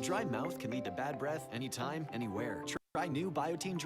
Dry mouth can lead to bad breath anytime, anywhere. Try new Biotene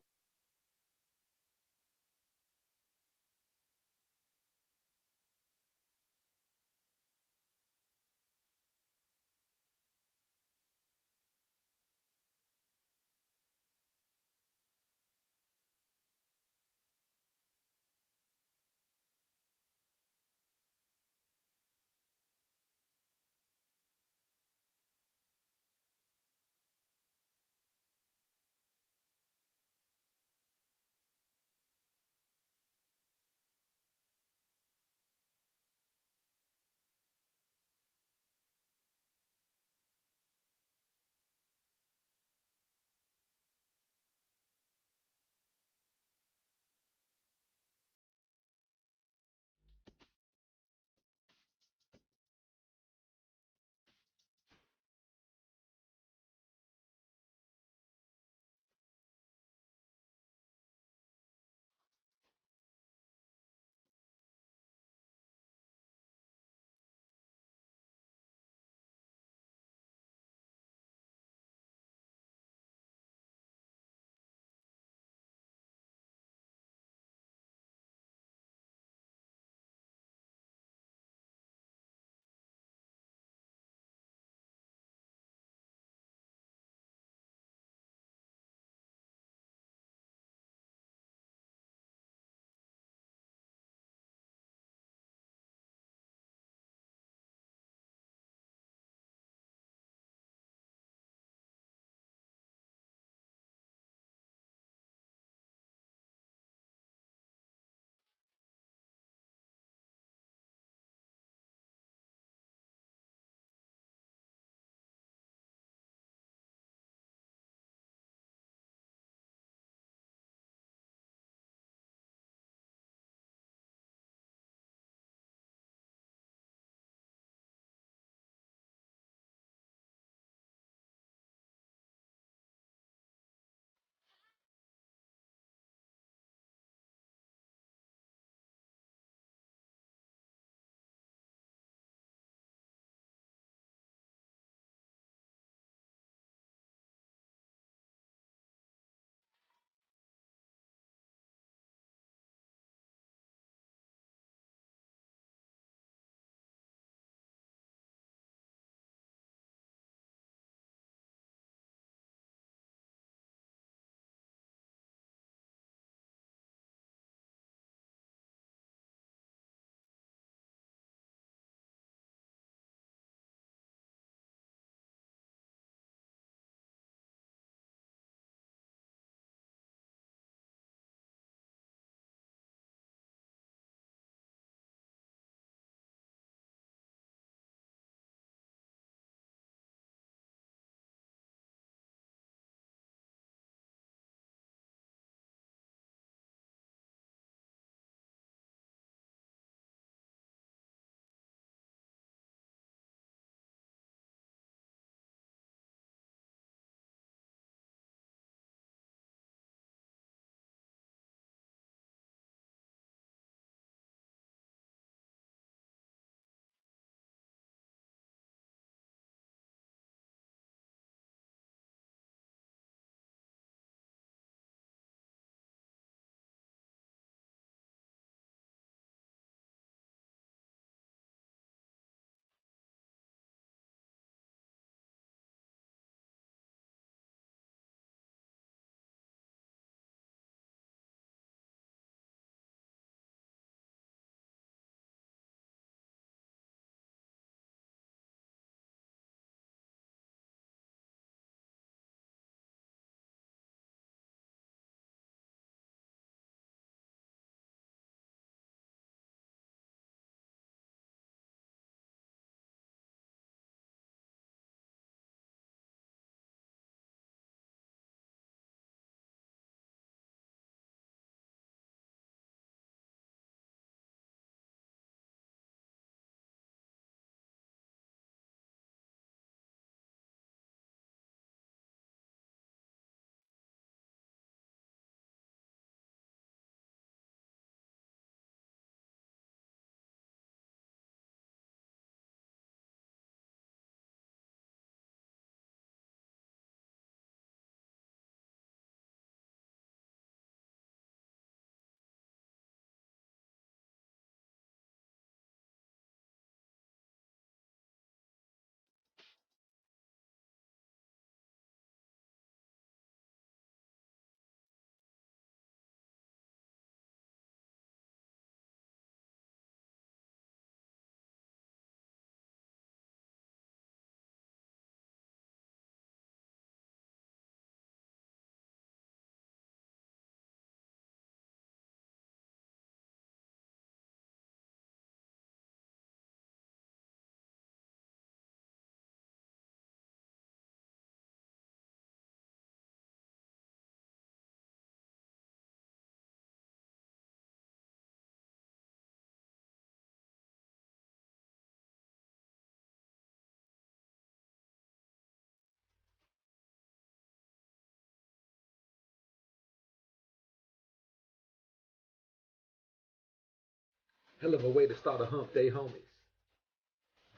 Hell of a way to start a hump day, homies.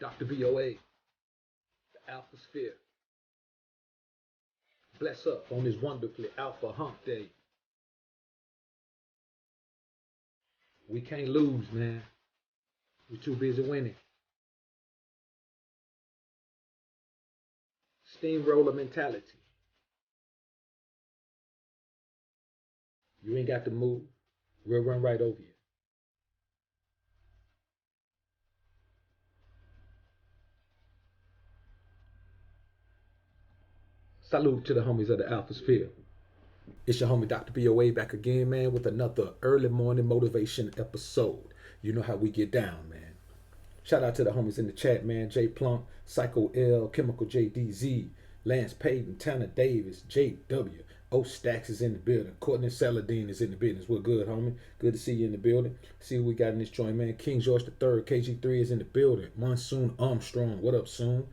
Dr. BoA, the AlphaSphere. Bless up on this wonderfully alpha hump day. We can't lose, man. We're too busy winning. Steamroller mentality. You ain't got to move. We'll run right over you. Salute to the homies of the AlphaSphere. It's your homie Dr. BoA back again, man, with another early morning motivation episode. You know how we get down, man. Shout out to the homies in the chat, man. J Plunk, Psycho L, Chemical JDZ, Lance Payton, Tanner Davis, JW. O Stacks is in the building. Courtney Saladin is in the business. We're good, homie. Good to see you in the building. See what we got in this joint, man. King George III, KG3 is in the building. Monsoon Armstrong. What up, Soon?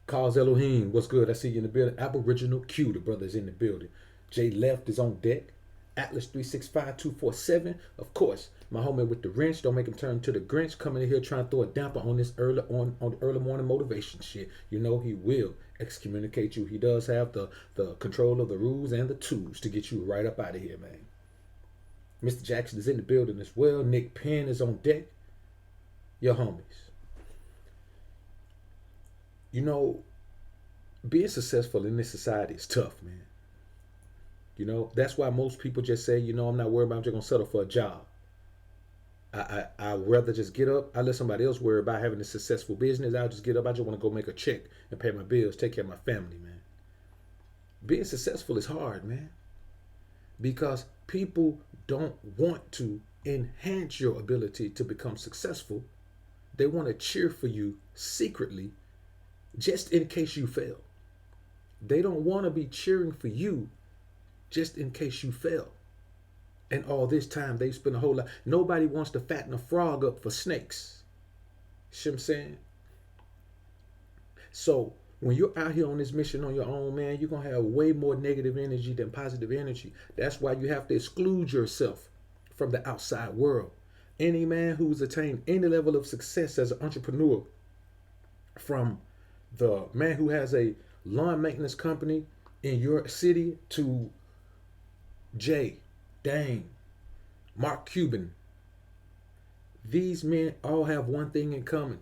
Cause Elohim, what's good? I see you in the building. Aboriginal Q, the brother's in the building. Jay Left is on deck. Atlas 365247. Of course, my homie with the wrench. Don't make him turn to the Grinch. Coming in here trying to throw a damper on this early on the early morning motivation shit. You know he will excommunicate you. He does have the control of the rules and the tools to get you right up out of here, man. Mr. Jackson is in the building as well. Nick Penn is on deck. Your homies. You know, being successful in this society is tough, man. You know, that's why most people just say, you know, I'm not worried about, I'm just going to settle for a job. I'd rather just get up. I let somebody else worry about having a successful business. I'll just get up. I just want to go make a check and pay my bills, take care of my family, man. Being successful is hard, man. Because people don't want to enhance your ability to become successful. They want to cheer for you secretly just in case you fail. They don't want to be cheering for you just in case you fail. And all this time they spend a whole lot. Nobody wants to fatten a frog up for snakes. See what I'm saying? So when you're out here on this mission on your own, man, you're going to have way more negative energy than positive energy. That's why you have to exclude yourself from the outside world. Any man who's attained any level of success as an entrepreneur, from the man who has a lawn maintenance company in your city to Jay, Dane, Mark Cuban, these men all have one thing in common.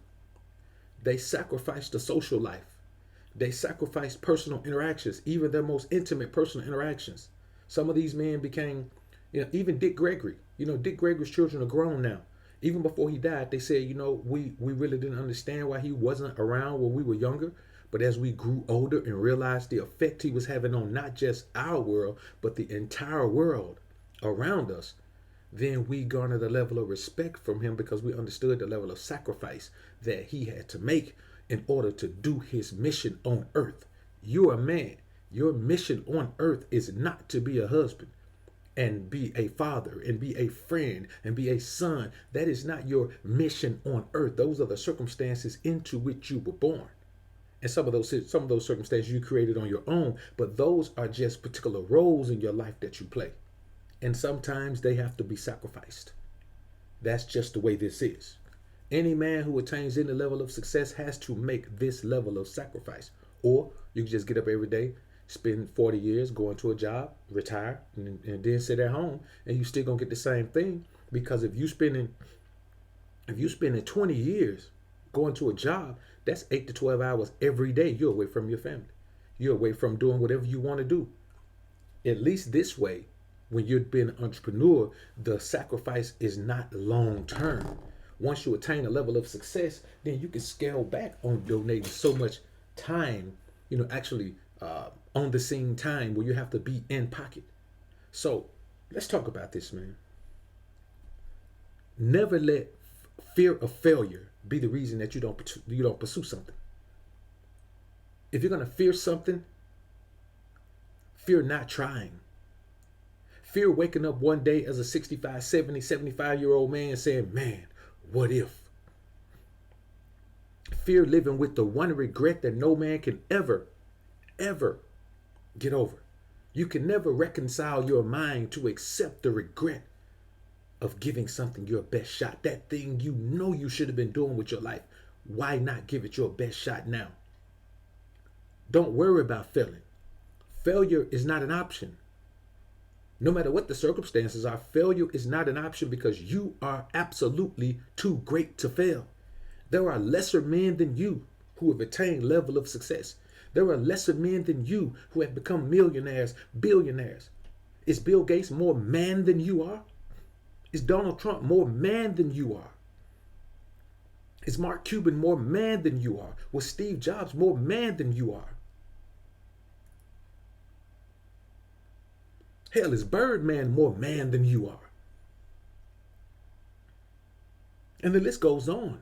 They sacrificed the social life. They sacrificed personal interactions, even their most intimate personal interactions. Some of these men became, you know, even Dick Gregory. You know, Dick Gregory's children are grown now. Even before he died, they said, you know, we really didn't understand why he wasn't around when we were younger. But as we grew older and realized the effect he was having on not just our world, but the entire world around us, then we garnered a level of respect from him because we understood the level of sacrifice that he had to make in order to do his mission on earth. You're a man. Your mission on earth is not to be a husband and be a father and be a friend and be a son. That is not your mission on earth. Those are the circumstances into which you were born. And some of those circumstances you created on your own, but those are just particular roles in your life that you play. And sometimes they have to be sacrificed. That's just the way this is. Any man who attains any level of success has to make this level of sacrifice. Or you can just get up every day, spend 40 years going to a job, retire, and then sit at home, and you still gonna get the same thing. Because if you spending 20 years going to a job, that's 8 to 12 hours every day. You're away from your family. You're away from doing whatever you want to do. At least this way, when you're being an entrepreneur, the sacrifice is not long term. Once you attain a level of success, then you can scale back on donating so much time, you know, actually on the scene time where you have to be in pocket. So let's talk about this, man. Never let fear of failure be the reason that you don't pursue something. If you're going to fear something, fear not trying. Fear waking up one day as a 65, 70, 75-year-old man saying, man, what if? Fear living with the one regret that no man can ever get over. You can never reconcile your mind to accept the regret of giving something your best shot. That thing you know you should have been doing with your life. Why not give it your best shot now? Don't worry about failing. Failure is not an option. No matter what the circumstances are, failure is not an option because you are absolutely too great to fail. There are lesser men than you who have attained level of success. There are lesser men than you who have become millionaires, billionaires. Is Bill Gates more man than you are? Is Donald Trump more man than you are? Is Mark Cuban more man than you are? Was Steve Jobs more man than you are? Hell, is Birdman more man than you are? And the list goes on.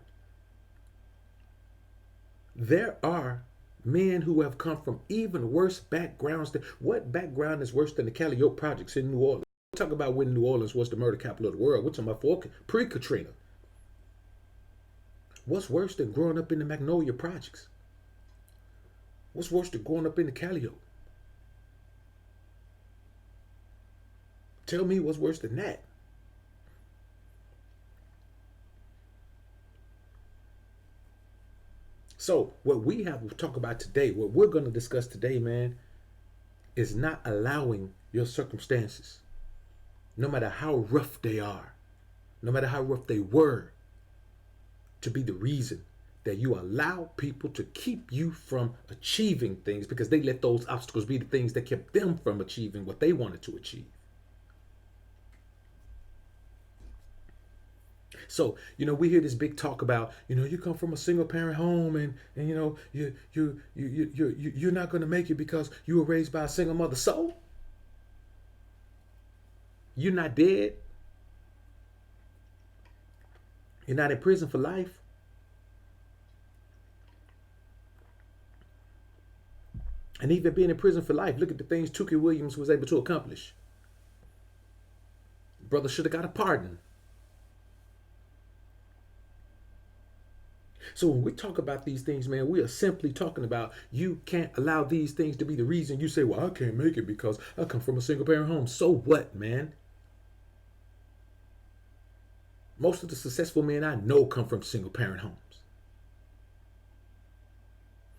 There are men who have come from even worse backgrounds. What background is worse than the Calliope projects in New Orleans? We talk about when New Orleans was the murder capital of the world. We're talking about pre-Katrina. What's worse than growing up in the Magnolia projects? What's worse than growing up in the Calliope? Tell me what's worse than that. So what we have to talk about today, what we're going to discuss today, man, is not allowing your circumstances, no matter how rough they are, no matter how rough they were, to be the reason that you allow people to keep you from achieving things, because they let those obstacles be the things that kept them from achieving what they wanted to achieve. So, we hear this big talk about, you come from a single parent home and you're not going to make it because you were raised by a single mother. So, you're not dead. You're not in prison for life. And even being in prison for life, look at the things Tookie Williams was able to accomplish. Brother should have got a pardon. So when we talk about these things, man, we are simply talking about you can't allow these things to be the reason you say, well, I can't make it because I come from a single parent home. So what, man? Most of the successful men I know come from single parent homes.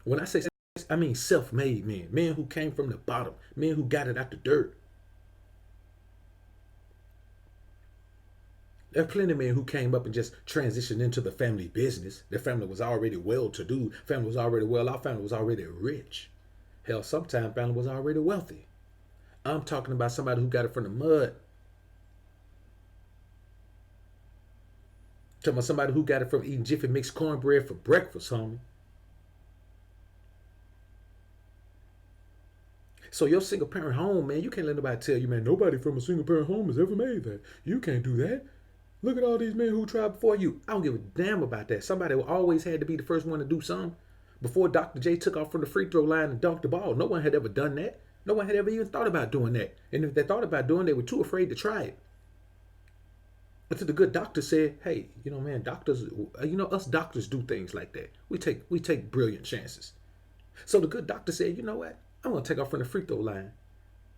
When I say, I mean self-made men, men who came from the bottom, men who got it out the dirt. There are plenty of men who came up and just transitioned into the family business. Their family was already well-to-do. Family was already well-off. Family was already rich. Hell, sometimes family was already wealthy. I'm talking about somebody who got it from the mud. I'm talking about somebody who got it from eating Jiffy Mix cornbread for breakfast, homie. So your single parent home, man, you can't let nobody tell you, man, nobody from a single parent home has ever made that. You can't do that. Look at all these men who tried before you. I don't give a damn about that. Somebody always had to be the first one to do something. Before Dr. J took off from the free throw line and dunked the ball, no one had ever done that. No one had ever even thought about doing that. And if they thought about doing it, they were too afraid to try it. But the good doctor said, hey, man, doctors, us doctors do things like that. We take brilliant chances. So the good doctor said, you know what? I'm going to take off from the free throw line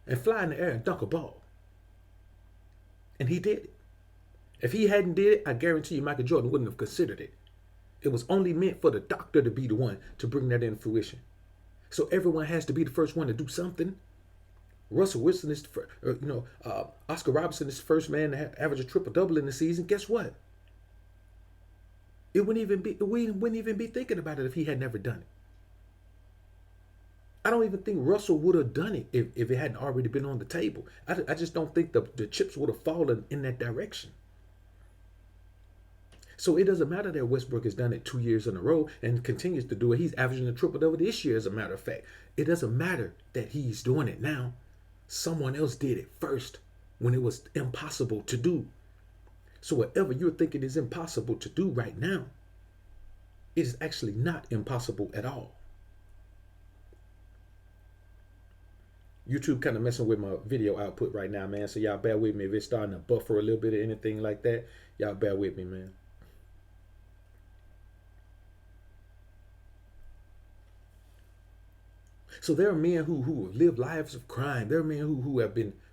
and fly in the air and dunk a ball. And he did it. If he hadn't did it, I guarantee you Michael Jordan wouldn't have considered it. It was only meant for the doctor to be the one to bring that into fruition. So everyone has to be the first one to do something. Russell Wilson is, Oscar Robertson is the first man to average a triple-double in the season. Guess what? We wouldn't even be thinking about it if he had never done it. I don't even think Russell would have done it if it hadn't already been on the table. I just don't think the chips would have fallen in that direction. So it doesn't matter that Westbrook has done it 2 years in a row and continues to do it. He's averaging a triple-double this year, as a matter of fact. It doesn't matter that he's doing it now. Someone else did it first when it was impossible to do. So whatever you're thinking is impossible to do right now, it is actually not impossible at all. YouTube kind of messing with my video output right now, man. So y'all bear with me if it's starting to buffer a little bit or anything like that. Y'all bear with me, man. So there are men who have lived lives of crime. There are men who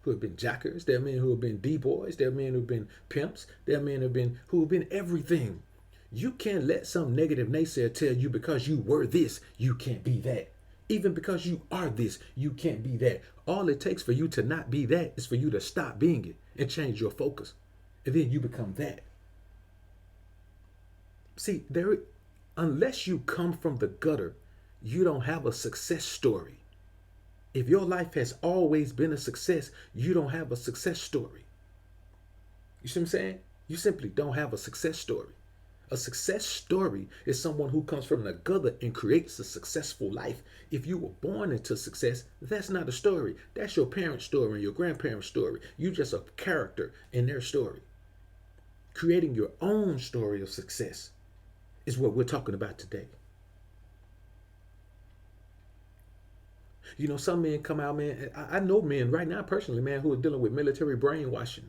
who have been jackers. There are men who have been D-boys. There are men who have been pimps. There are men who have been everything. You can't let some negative naysayer tell you because you were this, you can't be that. Even because you are this, you can't be that. All it takes for you to not be that is for you to stop being it and change your focus. And then you become that. See, unless you come from the gutter, you don't have a success story. If your life has always been a success, you don't have a success story. You see what I'm saying? You simply don't have a success story. A success story is someone who comes from the gutter and creates a successful life. If you were born into success, that's not a story. That's your parents' story and your grandparents' story. You're just a character in their story. Creating your own story of success is what we're talking about today. You know, some men come out, man. I know men right now personally, man, who are dealing with military brainwashing.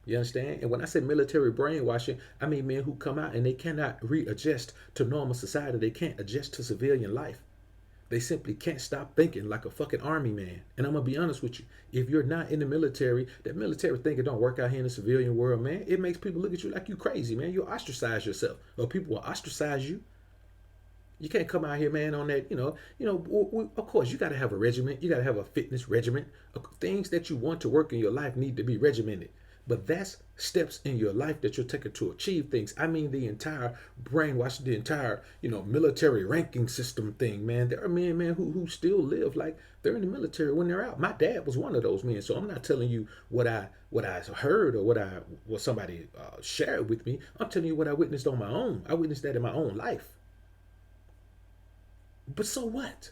You understand? And when I say military brainwashing, I mean men who come out and they cannot readjust to normal society. They can't adjust to civilian life. They simply can't stop thinking like a fucking army man. And I'm going to be honest with you. If you're not in the military, that military thinking don't work out here in the civilian world, man. It makes people look at you like you crazy, man. You ostracize yourself, or people will ostracize you. You can't come out here, man, on that, of course, you got to have a regiment. You got to have a fitness regiment. Things that you want to work in your life need to be regimented. But that's steps in your life that you're taking to achieve things. I mean, the entire brainwash, the entire, military ranking system thing, man. There are men, man, who still live like they're in the military when they're out. My dad was one of those men. So I'm not telling you what I heard or what somebody shared with me. I'm telling you what I witnessed on my own. I witnessed that in my own life. But so what?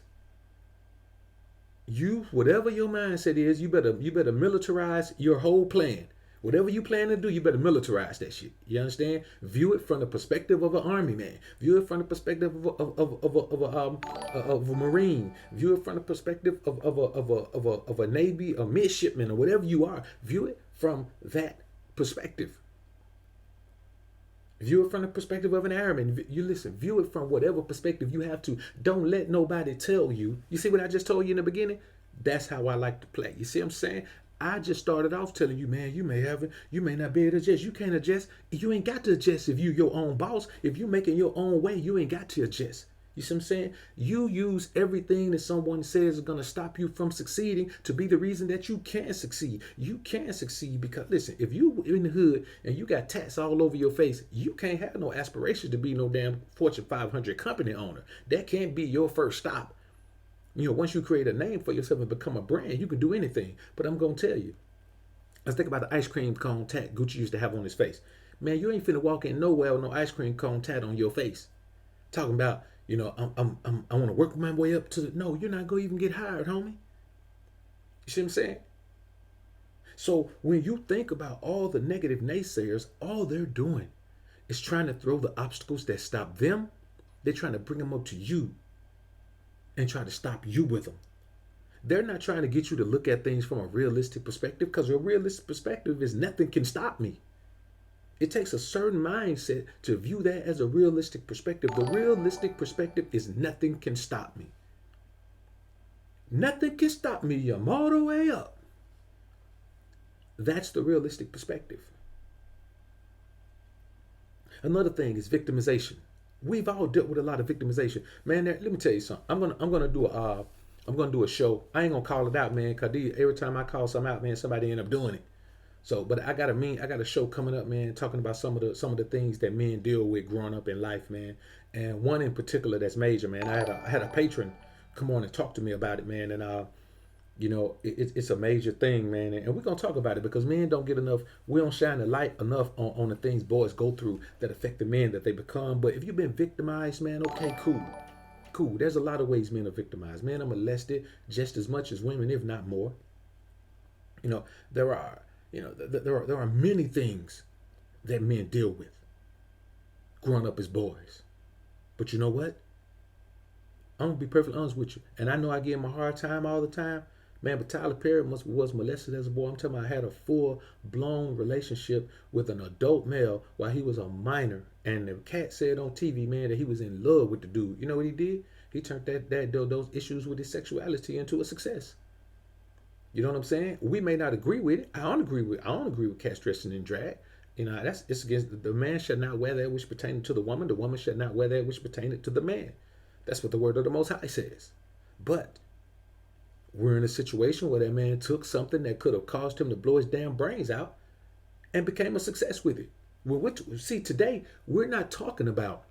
Whatever your mindset is, you better militarize your whole plan. Whatever you plan to do, you better militarize that shit. You understand? View it from the perspective of an army man. View it from the perspective of a Marine. View it from the perspective of a Navy, a midshipman, or whatever you are. View it from that perspective. View it from the perspective of an airman. View it from whatever perspective you have to. Don't let nobody tell you. You see what I just told you in the beginning? That's how I like to play. You see what I'm saying? I just started off telling you, man, you may not be able to adjust. You can't adjust. You ain't got to adjust if you your own boss. If you making your own way, you ain't got to adjust. You see what I'm saying? You use everything that someone says is going to stop you from succeeding to be the reason that you can succeed. You can succeed because, listen, if you in the hood and you got tats all over your face, you can't have no aspirations to be no damn Fortune 500 company owner. That can't be your first stop. Once you create a name for yourself and become a brand, you can do anything. But I'm going to tell you, let's think about the ice cream cone tat Gucci used to have on his face. Man, you ain't finna walk in nowhere with no ice cream cone tat on your face. Talking about, I want to work my way up to no, you're not going to even get hired, homie. You see what I'm saying? So when you think about all the negative naysayers, all they're doing is trying to throw the obstacles that stop them. They're trying to bring them up to you and try to stop you with them. They're not trying to get you to look at things from a realistic perspective, because a realistic perspective is nothing can stop me. It takes a certain mindset to view that as a realistic perspective. The realistic perspective is nothing can stop me. Nothing can stop me. I'm all the way up. That's the realistic perspective. Another thing is victimization. We've all dealt with a lot of victimization, man. Let me tell you something. I'm gonna do a show. I ain't gonna call it out, man, cause every time I call something out, man, somebody end up doing it. So, but I got a show coming up, man, talking about some of the things that men deal with growing up in life, man. And one in particular that's major, man. I had a patron come on and talk to me about it, man, and it's a major thing, man, and we're going to talk about it because men don't get enough, we don't shine the light enough on the things boys go through that affect the men that they become. But if you've been victimized, man, okay, cool. There's a lot of ways men are victimized. Men are molested just as much as women, if not more. There are many things that men deal with growing up as boys. But you know what? I'm going to be perfectly honest with you. And I know I give him a hard time all the time. Man, but Tyler Perry was molested as a boy. I'm talking about I had a full-blown relationship with an adult male while he was a minor. And the cat said on TV, man, that he was in love with the dude. You know what he did? He turned those issues with his sexuality into a success. You know what I'm saying? We may not agree with it. I don't agree with cat dressing in drag. You know, it's against the man shall not wear that which pertained to the woman. The woman shall not wear that which pertained to the man. That's what the word of the Most High says. But we're in a situation where that man took something that could have caused him to blow his damn brains out and became a success with it. Well, see, today we're not talking about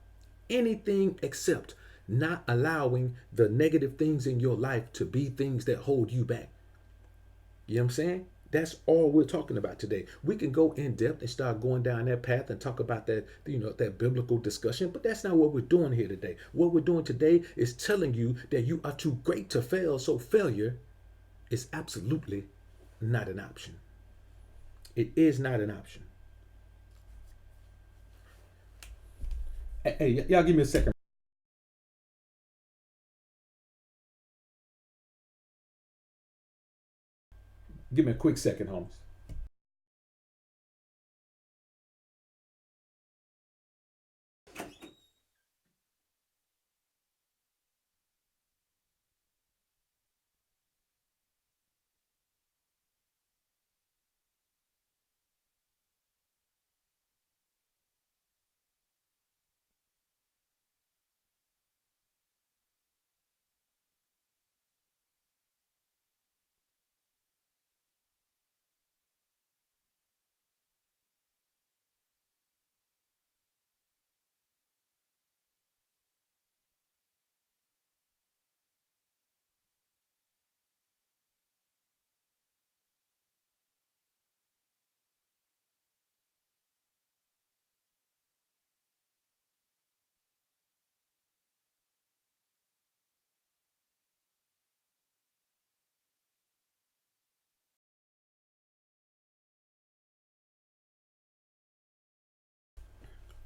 anything except not allowing the negative things in your life to be things that hold you back. You know what I'm saying? That's all we're talking about today. We can go in depth and start going down that path and talk about that, that biblical discussion, but that's not what we're doing here today. What we're doing today is telling you that you are too great to fail, so failure is absolutely not an option. It is not an option. Hey, y'all give me a second. Give me a quick second, Holmes.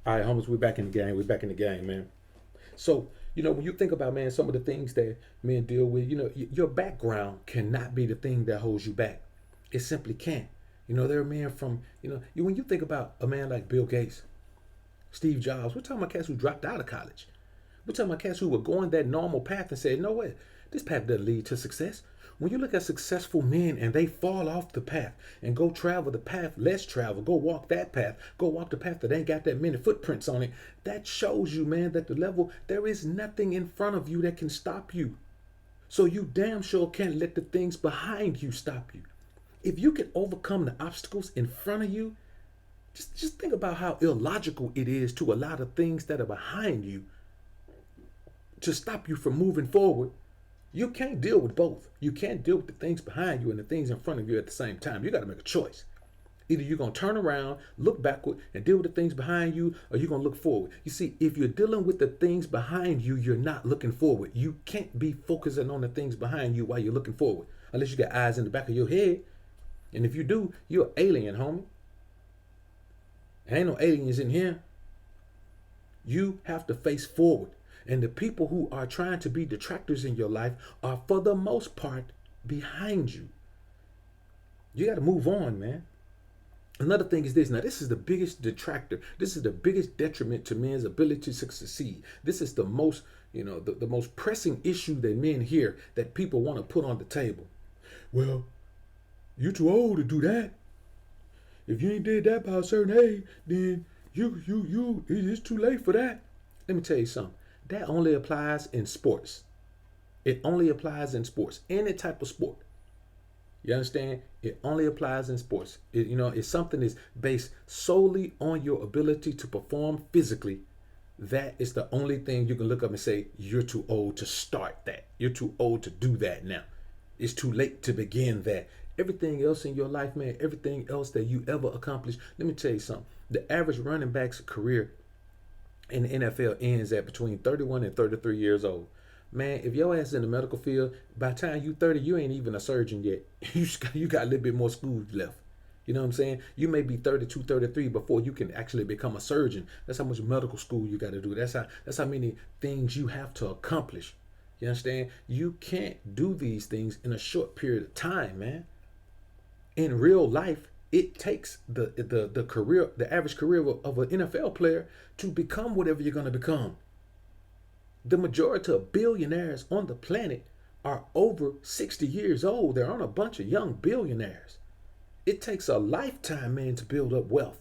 All right, Holmes, we're back in the game. We're back in the game, man. So, when you think about, man, some of the things that men deal with, your background cannot be the thing that holds you back. It simply can't. There are men from, when you think about a man like Bill Gates, Steve Jobs, we're talking about cats who dropped out of college. We're talking about cats who were going that normal path and said, no way, this path doesn't lead to success. When you look at successful men and they fall off the path and go travel the path less traveled, go walk that path, go walk the path that ain't got that many footprints on it, that shows you, man, that the level, there is nothing in front of you that can stop you. So you damn sure can't let the things behind you stop you. If you can overcome the obstacles in front of you, just think about how illogical it is to allow the things that are behind you to stop you from moving forward. You can't deal with both. You can't deal with the things behind you and the things in front of you at the same time. You got to make a choice. Either you're going to turn around, look backward, and deal with the things behind you, or you're going to look forward. You see, if you're dealing with the things behind you, you're not looking forward. You can't be focusing on the things behind you while you're looking forward, unless you got eyes in the back of your head. And if you do, you're an alien, homie. Ain't no aliens in here. You have to face forward. And the people who are trying to be detractors in your life are, for the most part, behind you. You got to move on, man. Another thing is this. Now, this is the biggest detractor. This is the biggest detriment to men's ability to succeed. This is the most, the most pressing issue that men hear that people want to put on the table. Well, you're too old to do that. If you ain't did that by a certain age, then it's too late for that. Let me tell you something. That only applies in sports. It only applies in sports. Any type of sport. You understand? It only applies in sports. If something is based solely on your ability to perform physically, that is the only thing you can look up and say, you're too old to start that. You're too old to do that now. It's too late to begin that. Everything else in your life, man, everything else that you ever accomplished, let me tell you something. The average running back's career in the NFL ends at between 31 and 33 years old. Man, if your ass is in the medical field, by the time you 30, you ain't even a surgeon yet. You got a little bit more school left. You know what I'm saying? You may be 32, 33 before you can actually become a surgeon. That's how much medical school you got to do. That's how many things you have to accomplish. You understand? You can't do these things in a short period of time, man. In real life, it takes the career, the average career of an NFL player to become whatever you're going to become. The majority of billionaires on the planet are over 60 years old. They're on a bunch of young billionaires. It takes a lifetime, man, to build up wealth.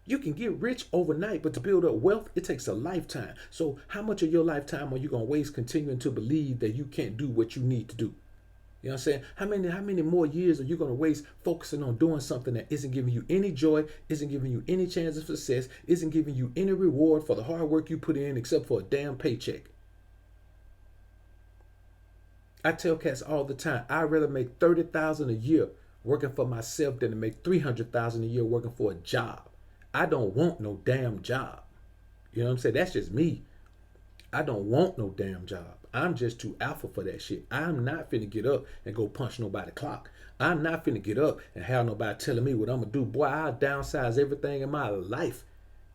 You can get rich overnight, but to build up wealth, it takes a lifetime. So how much of your lifetime are you going to waste continuing to believe that you can't do what you need to do? You know what I'm saying? How many more years are you going to waste focusing on doing something that isn't giving you any joy, isn't giving you any chance of success, isn't giving you any reward for the hard work you put in except for a damn paycheck? I tell cats all the time, I'd rather make $30,000 a year working for myself than to make $300,000 a year working for a job. I don't want no damn job. You know what I'm saying? That's just me. I don't want no damn job. I'm just too alpha for that shit. I'm not finna get up and go punch nobody clock. I'm not finna get up and have nobody telling me what I'm gonna do. Boy, I'll downsize everything in my life.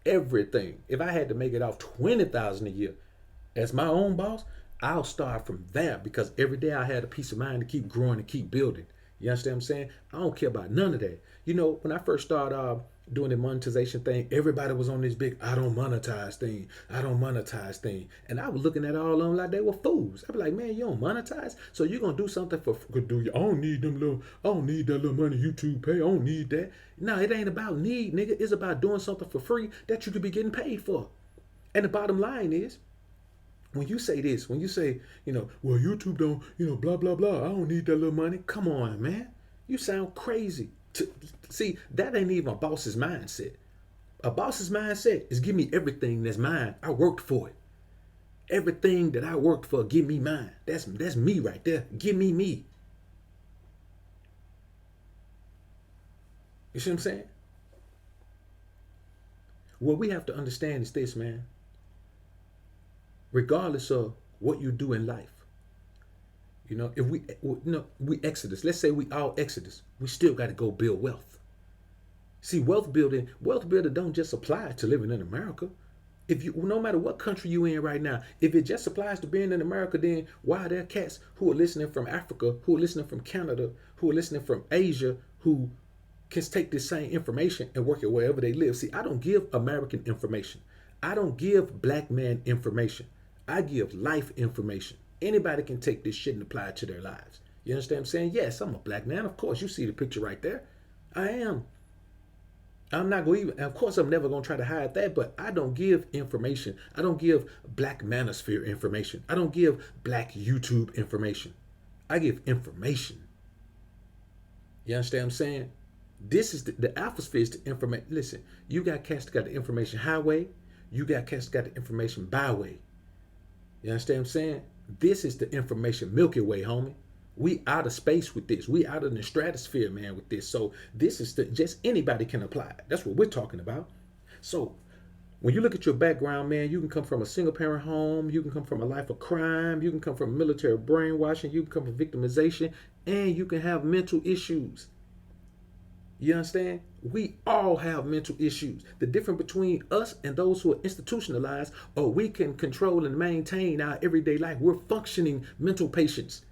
Everything. If I had to make it off $20,000 a year as my own boss, I'll start from there because every day I had a peace of mind to keep growing and keep building. You understand what I'm saying? I don't care about none of that. You know, when I first started doing the monetization thing, everybody was on this big I don't monetize thing. I don't monetize thing. And I was looking at all of them like they were fools. I'd be like, man, you don't monetize? So you're gonna do something for do you? I don't need that little money YouTube pay. I don't need that. No, it ain't about need, nigga. It's about doing something for free that you could be getting paid for. And the bottom line is, when you say this, when you say, well, YouTube don't, blah, blah, blah, I don't need that little money. Come on, man. You sound crazy. See, that ain't even a boss's mindset. A boss's mindset is give me everything that's mine. I worked for it. Everything that I worked for, give me mine. That's me right there. Give me me. You see what I'm saying? What we have to understand is this, man. Regardless of what you do in life, if we exodus, let's say we all exodus, we still got to go build wealth. See, wealth building don't just apply to living in America. No matter what country you in right now, if it just applies to being in America, then why are there cats who are listening from Africa, who are listening from Canada, who are listening from Asia, who can take this same information and work it wherever they live? See, I don't give American information. I don't give black man information. I give life information. Anybody can take this shit and apply it to their lives. You understand what I'm saying? Yes, I'm a black man. Of course, you see the picture right there. I am. I'm not going to even, of course, I'm never going to try to hide that, but I don't give information. I don't give black manosphere information. I don't give black YouTube information. I give information. You understand what I'm saying? This is the AlphaSphere is the information. Listen, you got cats that got the information highway. You got cats that got the information byway. You understand what I'm saying? This is the information Milky Way, homie. We out of space with this. We out of the stratosphere, man, with this. So this is just anybody can apply. That's what we're talking about. So when you look at your background, man, you can come from a single parent home. You can come from a life of crime. You can come from military brainwashing. You can come from victimization. And you can have mental issues. You understand? We all have mental issues. The difference between us and those who are institutionalized, or we can control and maintain our everyday life. We're functioning mental patients.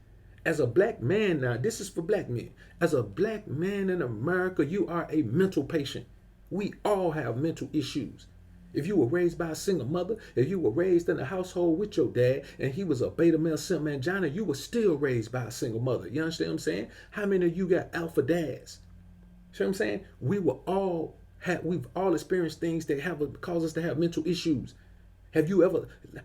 As a black man now, this is for black men. As a black man in America, you are a mental patient. We all have mental issues. If you were raised by a single mother, if you were raised in a household with your dad and he was a beta male simp mangina, you were still raised by a single mother. You understand what I'm saying? How many of you got alpha dads? See what I'm saying? We've all experienced things that cause us to have mental issues.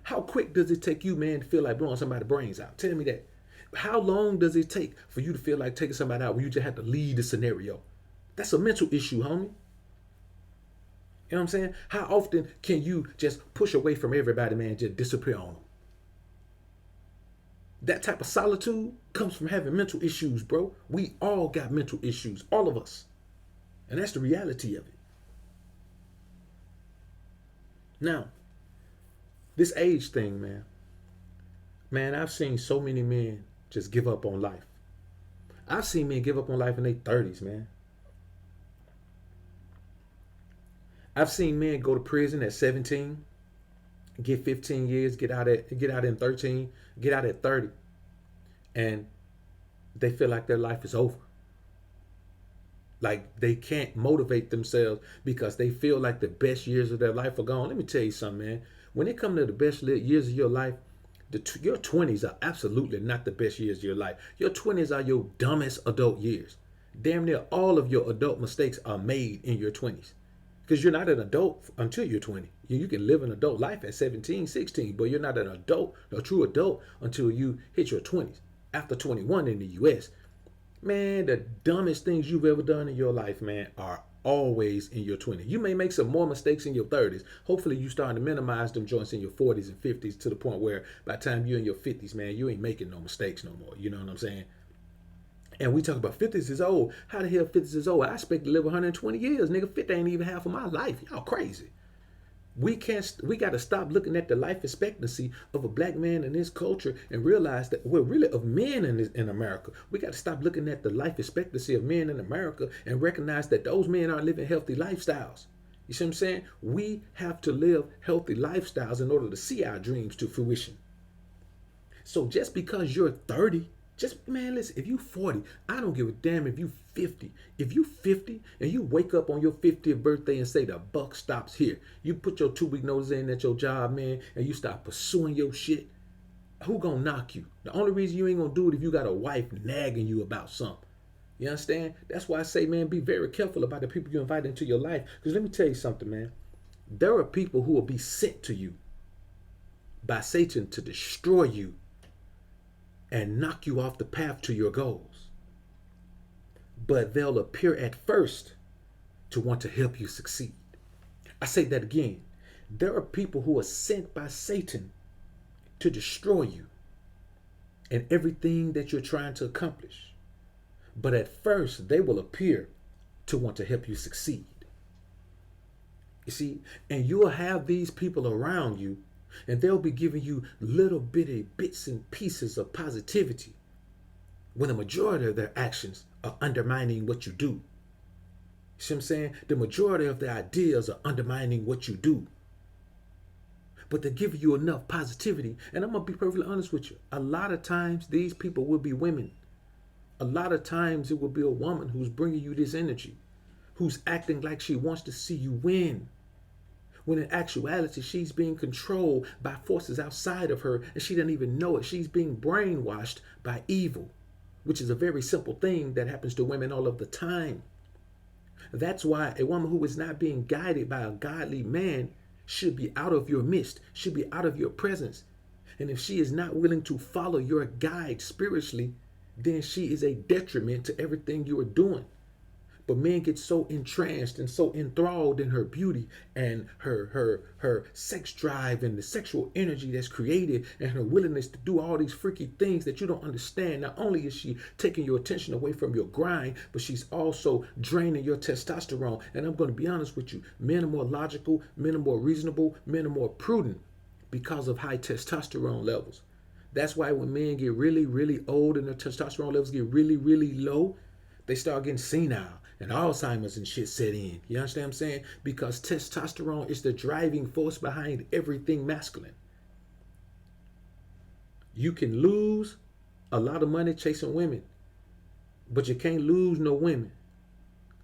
How quick does it take you, man, to feel like blowing somebody's brains out? Tell me that. How long does it take for you to feel like taking somebody out when you just have to lead the scenario? That's a mental issue, homie. You know what I'm saying? How often can you just push away from everybody, man, just disappear on them? That type of solitude comes from having mental issues, bro. We all got mental issues, all of us. And that's the reality of it. Now, this age thing, man. Man, I've seen so many men just give up on life. I've seen men give up on life in their 30s, man. I've seen men go to prison at 17, get 15 years, get out in 13, get out at 30, and they feel like their life is over. Like they can't motivate themselves because they feel like the best years of their life are gone. Let me tell you something, man. When it comes to the best years of your life, Your 20s are absolutely not the best years of your life. Your 20s are your dumbest adult years. Damn near all of your adult mistakes are made in your 20s. Because you're not an adult until you're 20. You can live an adult life at 17, 16, but you're not an adult, a true adult, until you hit your 20s. After 21 in the US, man, the dumbest things you've ever done in your life, man, are always in your 20s. You may make some more mistakes in your 30s. Hopefully you starting to minimize them joints in your 40s and 50s to the point where by the time you're in your 50s, man, you ain't making no mistakes no more. You know what I'm saying? And we talk about 50s is old. How the hell 50s is old? I expect to live 120 years. Nigga, 50 ain't even half of my life. Y'all crazy. We got to stop looking at the life expectancy of a black man in this culture and realize that we're really of men in America. We got to stop looking at the life expectancy of men in America and recognize that those men aren't living healthy lifestyles. You see what I'm saying? We have to live healthy lifestyles in order to see our dreams to fruition. So just because you're 30, man, listen, if you 40, I don't give a damn if you 50. If you 50 and you wake up on your 50th birthday and say the buck stops here, you put your 2-week notice in at your job, man, and you start pursuing your shit, who gonna knock you? The only reason you ain't gonna do it if you got a wife nagging you about something. You understand? That's why I say, man, be very careful about the people you invite into your life. Because let me tell you something, man. There are people who will be sent to you by Satan to destroy you and knock you off the path to your goals. But they'll appear at first to want to help you succeed. I say that again. There are people who are sent by Satan to destroy you and everything that you're trying to accomplish. But at first, they will appear to want to help you succeed. You see, and you'll have these people around you, and they'll be giving you little bitty bits and pieces of positivity when the majority of their actions are undermining what you do. See what I'm saying? The majority of their ideas are undermining what you do. But they're giving you enough positivity. And I'm going to be perfectly honest with you. A lot of times these people will be women. A lot of times it will be a woman who's bringing you this energy, who's acting like she wants to see you win, when in actuality she's being controlled by forces outside of her and she doesn't even know it. She's being brainwashed by evil, which is a very simple thing that happens to women all of the time. That's why a woman who is not being guided by a godly man should be out of your midst, should be out of your presence. And if she is not willing to follow your guide spiritually, then she is a detriment to everything you are doing. But men get so entranced and so enthralled in her beauty and her sex drive and the sexual energy that's created and her willingness to do all these freaky things that you don't understand. Not only is she taking your attention away from your grind, but she's also draining your testosterone. And I'm going to be honest with you, men are more logical, men are more reasonable, men are more prudent because of high testosterone levels. That's why when men get really, really old and their testosterone levels get really, really low, they start getting senile and Alzheimer's and shit set in. You understand what I'm saying? Because testosterone is the driving force behind everything masculine. You can lose a lot of money chasing women, but you can't lose no women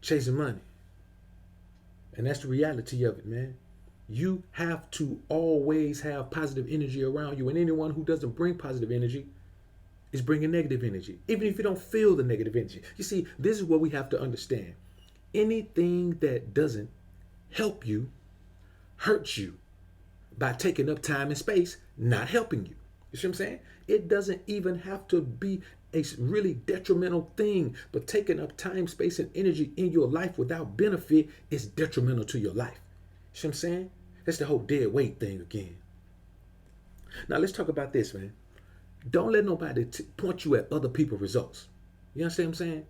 chasing money. And that's the reality of it, man. You have to always have positive energy around you. And anyone who doesn't bring positive energy is bringing negative energy, even if you don't feel the negative energy. You see, this is what we have to understand. Anything that doesn't help you hurts you by taking up time and space, not helping you. You see what I'm saying? It doesn't even have to be a really detrimental thing, but taking up time, space, and energy in your life without benefit is detrimental to your life. You see what I'm saying? That's the whole dead weight thing again. Now let's talk about this, man. Don't let nobody point you at other people's results. You understand what I'm saying?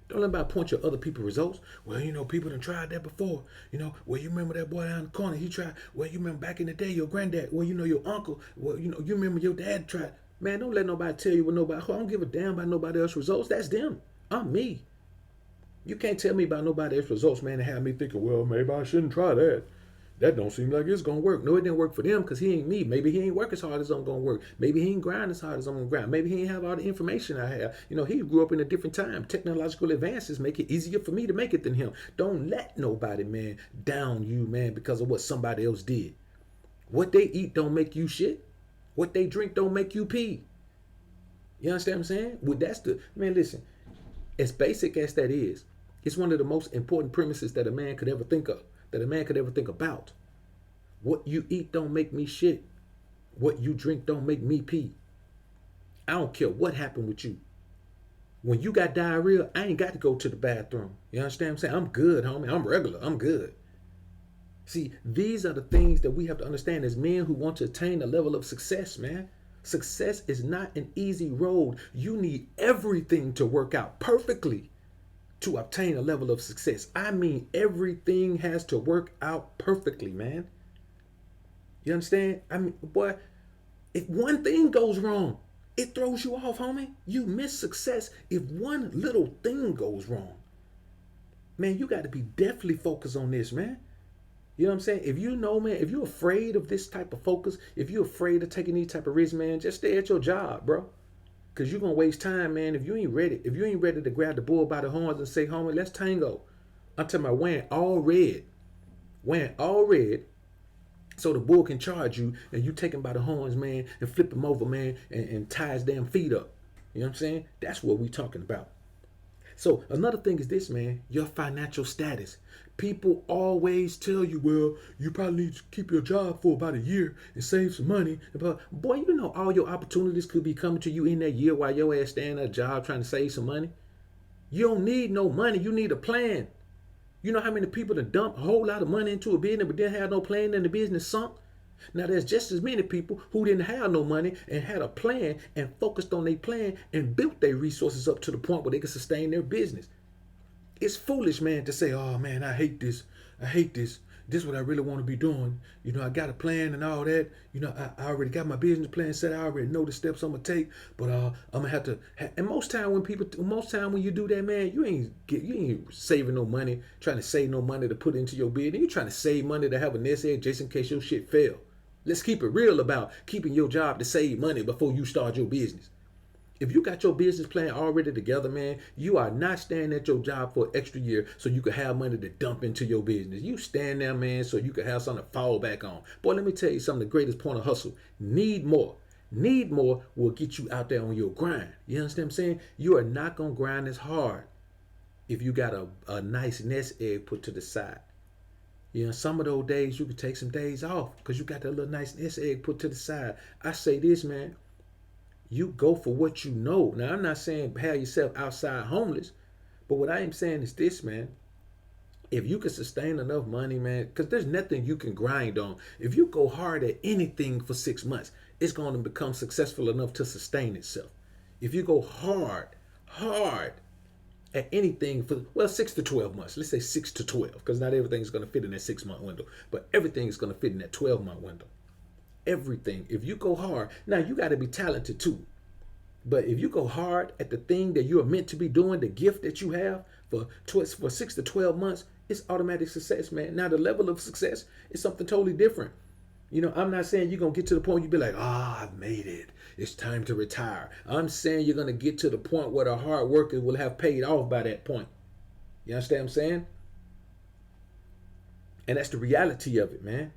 Don't let nobody point you at other people's results. Well, you know, people done tried that before. You know, well, you remember that boy down the corner, he tried. Well, you remember back in the day, your granddad. Well, you know, your uncle. Well, you know, you remember your dad tried. Man, don't let nobody tell you what nobody. I don't give a damn about nobody else's results. That's them. I'm me. You can't tell me about nobody else's results, man, and have me thinking, well, maybe I shouldn't try that. That don't seem like it's going to work. No, it didn't work for them because he ain't me. Maybe he ain't work as hard as I'm going to work. Maybe he ain't grind as hard as I'm going to grind. Maybe he ain't have all the information I have. You know, he grew up in a different time. Technological advances make it easier for me to make it than him. Don't let nobody, man, down you, man, because of what somebody else did. What they eat don't make you shit. What they drink don't make you pee. You understand what I'm saying? Well, that's the man. Listen, as basic as that is, it's one of the most important premises that a man could ever think of, that a man could ever think about. What you eat don't make me shit. What you drink don't make me pee. I don't care what happened with you. When you got diarrhea, I ain't got to go to the bathroom. You understand what I'm saying? I'm good, homie. I'm regular. I'm good. See, these are the things that we have to understand as men who want to attain a level of success, man. Success is not an easy road. You need everything to work out perfectly to obtain a level of success. I mean, everything has to work out perfectly, man. You understand? I mean, boy, if one thing goes wrong, it throws you off, homie. You miss success if one little thing goes wrong. Man, you got to be definitely focused on this, man. You know what I'm saying? If you know, man, if you're afraid of this type of focus, if you're afraid of taking these type of risks, man, just stay at your job, bro. Because you're going to waste time, man, if you ain't ready. If you ain't ready to grab the bull by the horns and say, homie, let's tango. I'm talking about wearing all red. Wearing all red so the bull can charge you and you take him by the horns, man, and flip him over, man, and tie his damn feet up. You know what I'm saying? That's what we talking about. So another thing is this, man, your financial status. People always tell you, well, you probably need to keep your job for about a year and save some money. But boy, you know all your opportunities could be coming to you in that year while your ass staying at a job trying to save some money. You don't need no money. You need a plan. You know how many people that dump a whole lot of money into a business but didn't have no plan and the business sunk? Now there's just as many people who didn't have no money and had a plan and focused on their plan and built their resources up to the point where they could sustain their business. It's foolish, man, to say, oh man, I hate this. I hate this. This is what I really want to be doing. You know, I got a plan and all that. You know, I already got my business plan set. I already know the steps I'm gonna take. But I'm gonna have to. And most time when you do that, man, you ain't saving no money, trying to save no money to put into your business. You trying to save money to have a nest egg just in case your shit fail. Let's keep it real about keeping your job to save money before you start your business. If you got your business plan already together, man, you are not staying at your job for an extra year so you can have money to dump into your business. You stand there, man, so you can have something to fall back on. Boy, let me tell you something, the greatest point of hustle. Need more. Need more will get you out there on your grind. You understand what I'm saying? You are not going to grind as hard if you got a nice nest egg put to the side. You know, some of those days you can take some days off because you got that little nice nest egg put to the side. I say this, man. You go for what you know. Now, I'm not saying have yourself outside homeless, but what I am saying is this, man. If you can sustain enough money, man, because there's nothing you can grind on. If you go hard at anything for 6 months, it's going to become successful enough to sustain itself. If you go hard at anything for, well, 6 to 12 months. Let's say 6 to 12, because not everything is going to fit in that 6-month window, but everything is going to fit in that 12-month window. Everything. If you go hard, now you got to be talented too. But if you go hard at the thing that you're meant to be doing, the gift that you have for 6 to 12 months, it's automatic success, man. Now the level of success is something totally different. You know, I'm not saying you're going to get to the point you be like, I've made it. It's time to retire. I'm saying you're going to get to the point where the hard worker will have paid off by that point. You understand what I'm saying? And that's the reality of it, man.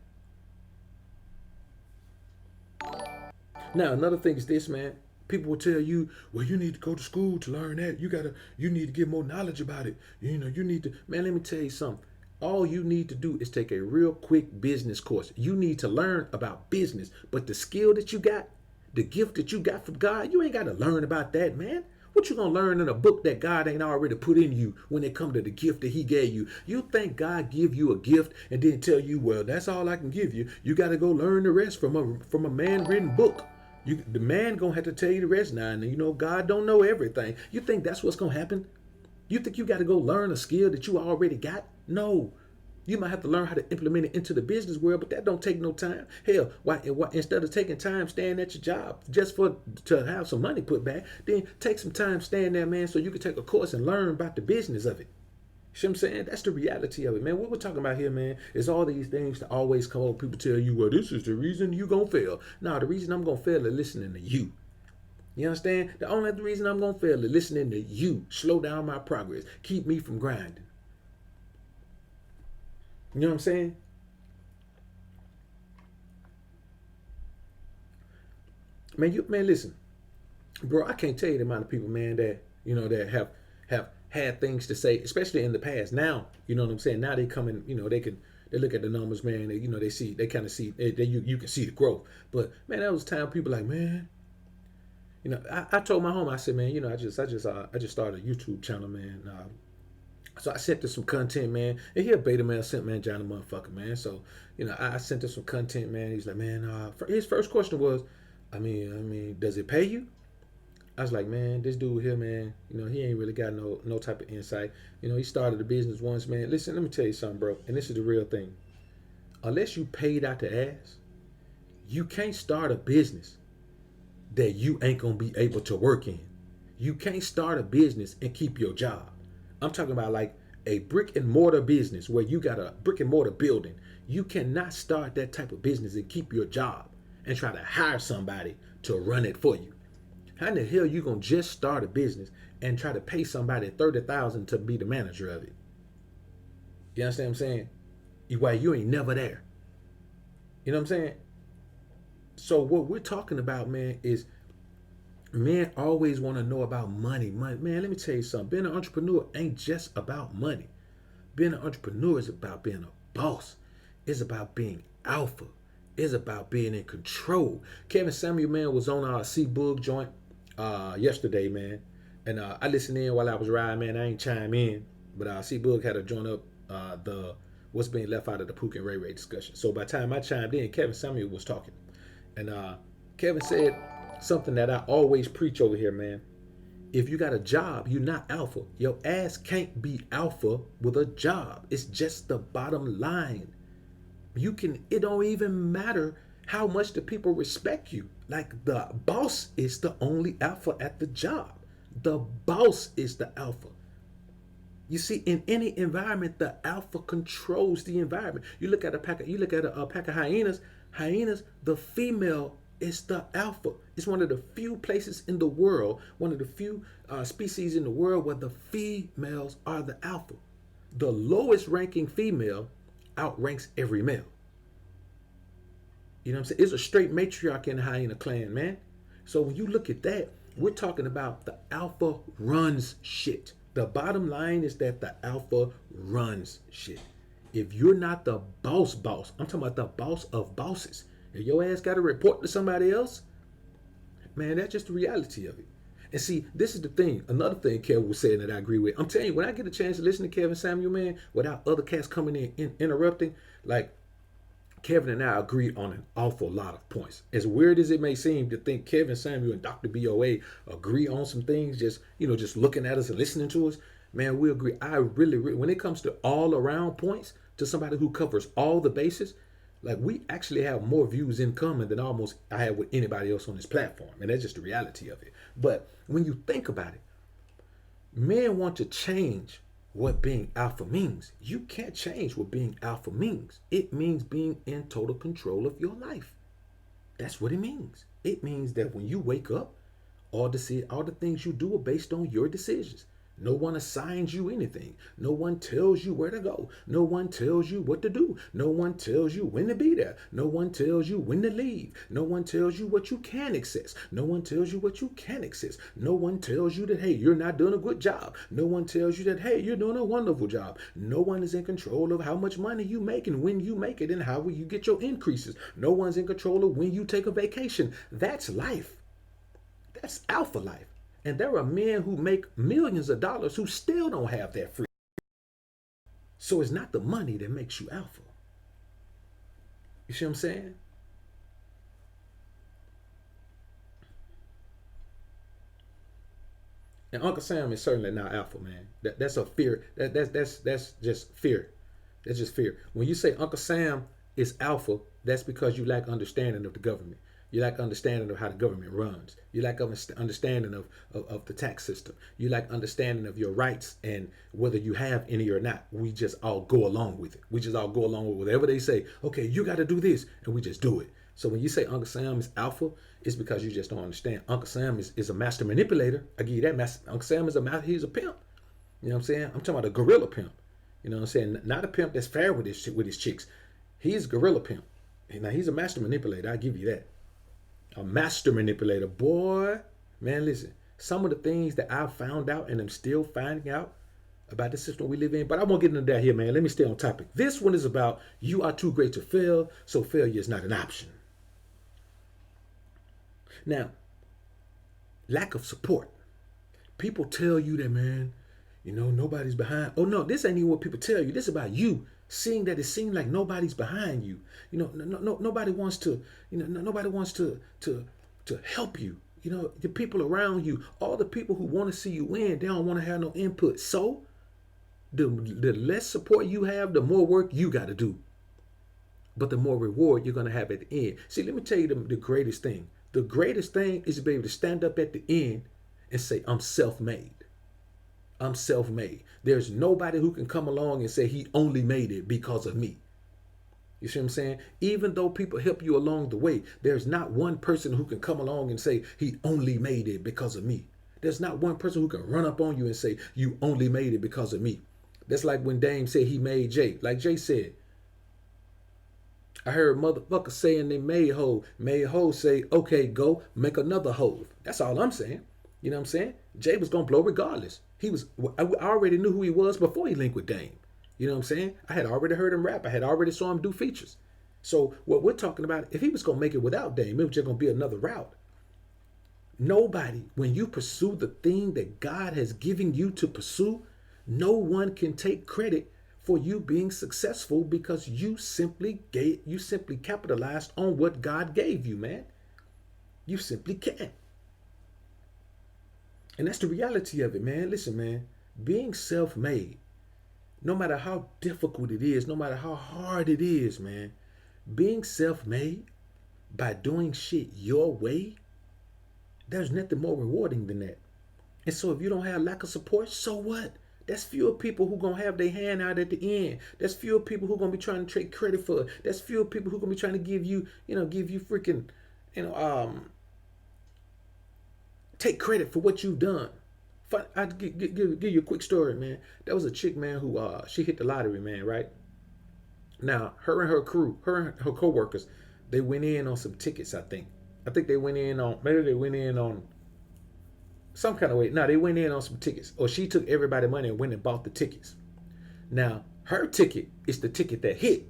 Now, another thing is this, man. People will tell you, well, you need to go to school to learn that. You need to get more knowledge about it. You know, you need to, man, let me tell you something. All you need to do is take a real quick business course. You need to learn about business. But the skill that you got, the gift that you got from God, you ain't got to learn about that, man. What you gonna learn in a book that God ain't already put in you when it come to the gift that he gave you? You think God give you a gift and then tell you, well, that's all I can give you. You got to go learn the rest from a man-written book. The man gonna have to tell you the rest now. And you know, God don't know everything. You think that's what's gonna happen? You think you got to go learn a skill that you already got? No. You might have to learn how to implement it into the business world, but that don't take no time. Hell, why instead of taking time staying at your job just to have some money put back, then take some time staying there, man, so you can take a course and learn about the business of it. See what I'm saying? That's the reality of it, man. What we're talking about here, man, is all these things that always come up. People tell you, well, this is the reason you gonna fail. No, the reason I'm gonna fail is listening to you. You understand? The only reason I'm gonna fail is listening to you. Slow down my progress. Keep me from grinding. You know what I'm saying? Man, listen, bro. I can't tell you the amount of people, man, that that have had things to say, especially in the past. Now, you know what I'm saying. Now they come in, they look at the numbers, man. They kind of see, you can see the growth. But man, that was time people like, man, I told my home, I said, man, I just started a YouTube channel, man. So I sent her some content, man. And he a beta man, sent man John the motherfucker, man. So, I sent her some content, man. He's like, man, his first question was, does it pay you? I was like, man, this dude here, man, he ain't really got no type of insight. He started a business once, man. Listen, let me tell you something, bro. And this is the real thing. Unless you paid out the ass, you can't start a business that you ain't gonna be able to work in. You can't start a business and keep your job. I'm talking about like a brick and mortar business where you got a brick and mortar building. You cannot start that type of business and keep your job and try to hire somebody to run it for you. How in the hell you gonna just start a business and try to pay somebody $30,000 to be the manager of it? You understand what I'm saying? Why you ain't never there. You know what I'm saying? So what we're talking about, man, is men always want to know about money. Man, let me tell you something. Being an entrepreneur ain't just about money. Being an entrepreneur is about being a boss. It's about being alpha. It's about being in control. Kevin Samuel, man, was on our C-Boog joint yesterday, man. And I listened in while I was riding, man. I ain't chime in. But C-Boog had a joint up the what's being left out of the Pook and Ray Ray discussion. So by the time I chimed in, Kevin Samuel was talking. And Kevin said something that I always preach over here, man. If you got a job, you're not alpha. Your ass can't be alpha with a job. It's just the bottom line. It don't even matter how much the people respect you. Like the boss is the only alpha at the job. The boss is the alpha. You see, in any environment, the alpha controls the environment. You look at a pack of hyenas. Hyenas, the female is the alpha. It's one of the few places in the world, one of the few species in the world where the females are the alpha. The lowest ranking female outranks every male. You know what I'm saying? It's a straight matriarch in the hyena clan, man. So when you look at that, we're talking about the alpha runs shit. The bottom line is that the alpha runs shit. If you're not the boss, I'm talking about the boss of bosses. If your ass got to report to somebody else, man, that's just the reality of it. And see, this is the thing. Another thing Kevin was saying that I agree with. I'm telling you, when I get a chance to listen to Kevin Samuel, man, without other cats coming in interrupting, like Kevin and I agree on an awful lot of points. As weird as it may seem to think Kevin Samuel and Dr. BoA agree on some things, just looking at us and listening to us, man, we agree. I really, when it comes to all around points, to somebody who covers all the bases, like we actually have more views in common than almost I have with anybody else on this platform. And that's just the reality of it. But when you think about it, men want to change what being alpha means. You can't change what being alpha means. It means being in total control of your life. That's what it means. It means that when you wake up, all the things you do are based on your decisions. No one assigns you anything. No one tells you where to go. No one tells you what to do. No one tells you when to be there. No one tells you when to leave. No one tells you what you can access. No one tells you what you can access. No one tells you that, hey, you're not doing a good job. No one tells you that, hey, you're doing a wonderful job. No one is in control of how much money you make and when you make it and how will you get your increases. No one's in control of when you take a vacation. That's life. That's alpha life. And there are men who make millions of dollars who still don't have that freedom. So it's not the money that makes you alpha. You see what I'm saying? And Uncle Sam is certainly not alpha, man. That's a fear. That's just fear. That's just fear. When you say Uncle Sam is alpha, that's because you lack understanding of the government. You lack understanding of how the government runs. You lack understanding of the tax system. You lack understanding of your rights and whether you have any or not. We just all go along with it. We just all go along with whatever they say. Okay, you got to do this, and we just do it. So when you say Uncle Sam is alpha, it's because you just don't understand. Uncle Sam is a master manipulator. I give you that. Uncle Sam he's a pimp. You know what I'm saying? I'm talking about a gorilla pimp. You know what I'm saying? Not a pimp that's fair with his chicks. He's a gorilla pimp. Now he's a master manipulator. I give you that. A master manipulator. Boy, man, listen. Some of the things that I've found out and I'm still finding out about the system we live in, but I won't get into that here, man. Let me stay on topic. This one is about you are too great to fail, so failure is not an option. Now, lack of support. People tell you that, man, nobody's behind. Oh no, this ain't even what people tell you. This is about you seeing that it seems like nobody's behind you. Nobody wants to. Nobody wants to help you. The people around you, all the people who want to see you win, they don't want to have no input. So, the less support you have, the more work you got to do. But the more reward you're gonna have at the end. See, let me tell you the greatest thing. The greatest thing is to be able to stand up at the end and say, I'm self-made. I'm self-made. There's nobody who can come along and say he only made it because of me. You see what I'm saying? Even though people help you along the way, there's not one person who can come along and say he only made it because of me. There's not one person who can run up on you and say you only made it because of me. That's like when Dame said he made Jay. Like Jay said, I heard motherfuckers saying they made Hov. Made Hov say, okay, go make another Hov. That's all I'm saying. You know what I'm saying? Jay was going to blow regardless. I already knew who he was before he linked with Dame. You know what I'm saying? I had already heard him rap. I had already saw him do features. So what we're talking about, if he was going to make it without Dame, it was just going to be another route. Nobody, when you pursue the thing that God has given you to pursue, no one can take credit for you being successful because you simply capitalized on what God gave you, man. You simply can't. And that's the reality of it, man. Listen, man, being self-made, no matter how difficult it is, no matter how hard it is, man, being self-made by doing shit your way, there's nothing more rewarding than that. And so if you don't have lack of support, so what? There's fewer people who gonna have their hand out at the end. There's fewer people who gonna be trying to take credit for it. There's fewer people who gonna be trying to give you freaking, take credit for what you've done. I'll give you a quick story, man. There was a chick, man, who she hit the lottery, man, right? Now, her and her crew, her and her co-workers, they went in on some tickets, I think. They went in on some kind of way. No, they went in on some tickets. Or she took everybody's money and went and bought the tickets. Now, her ticket is the ticket that hit.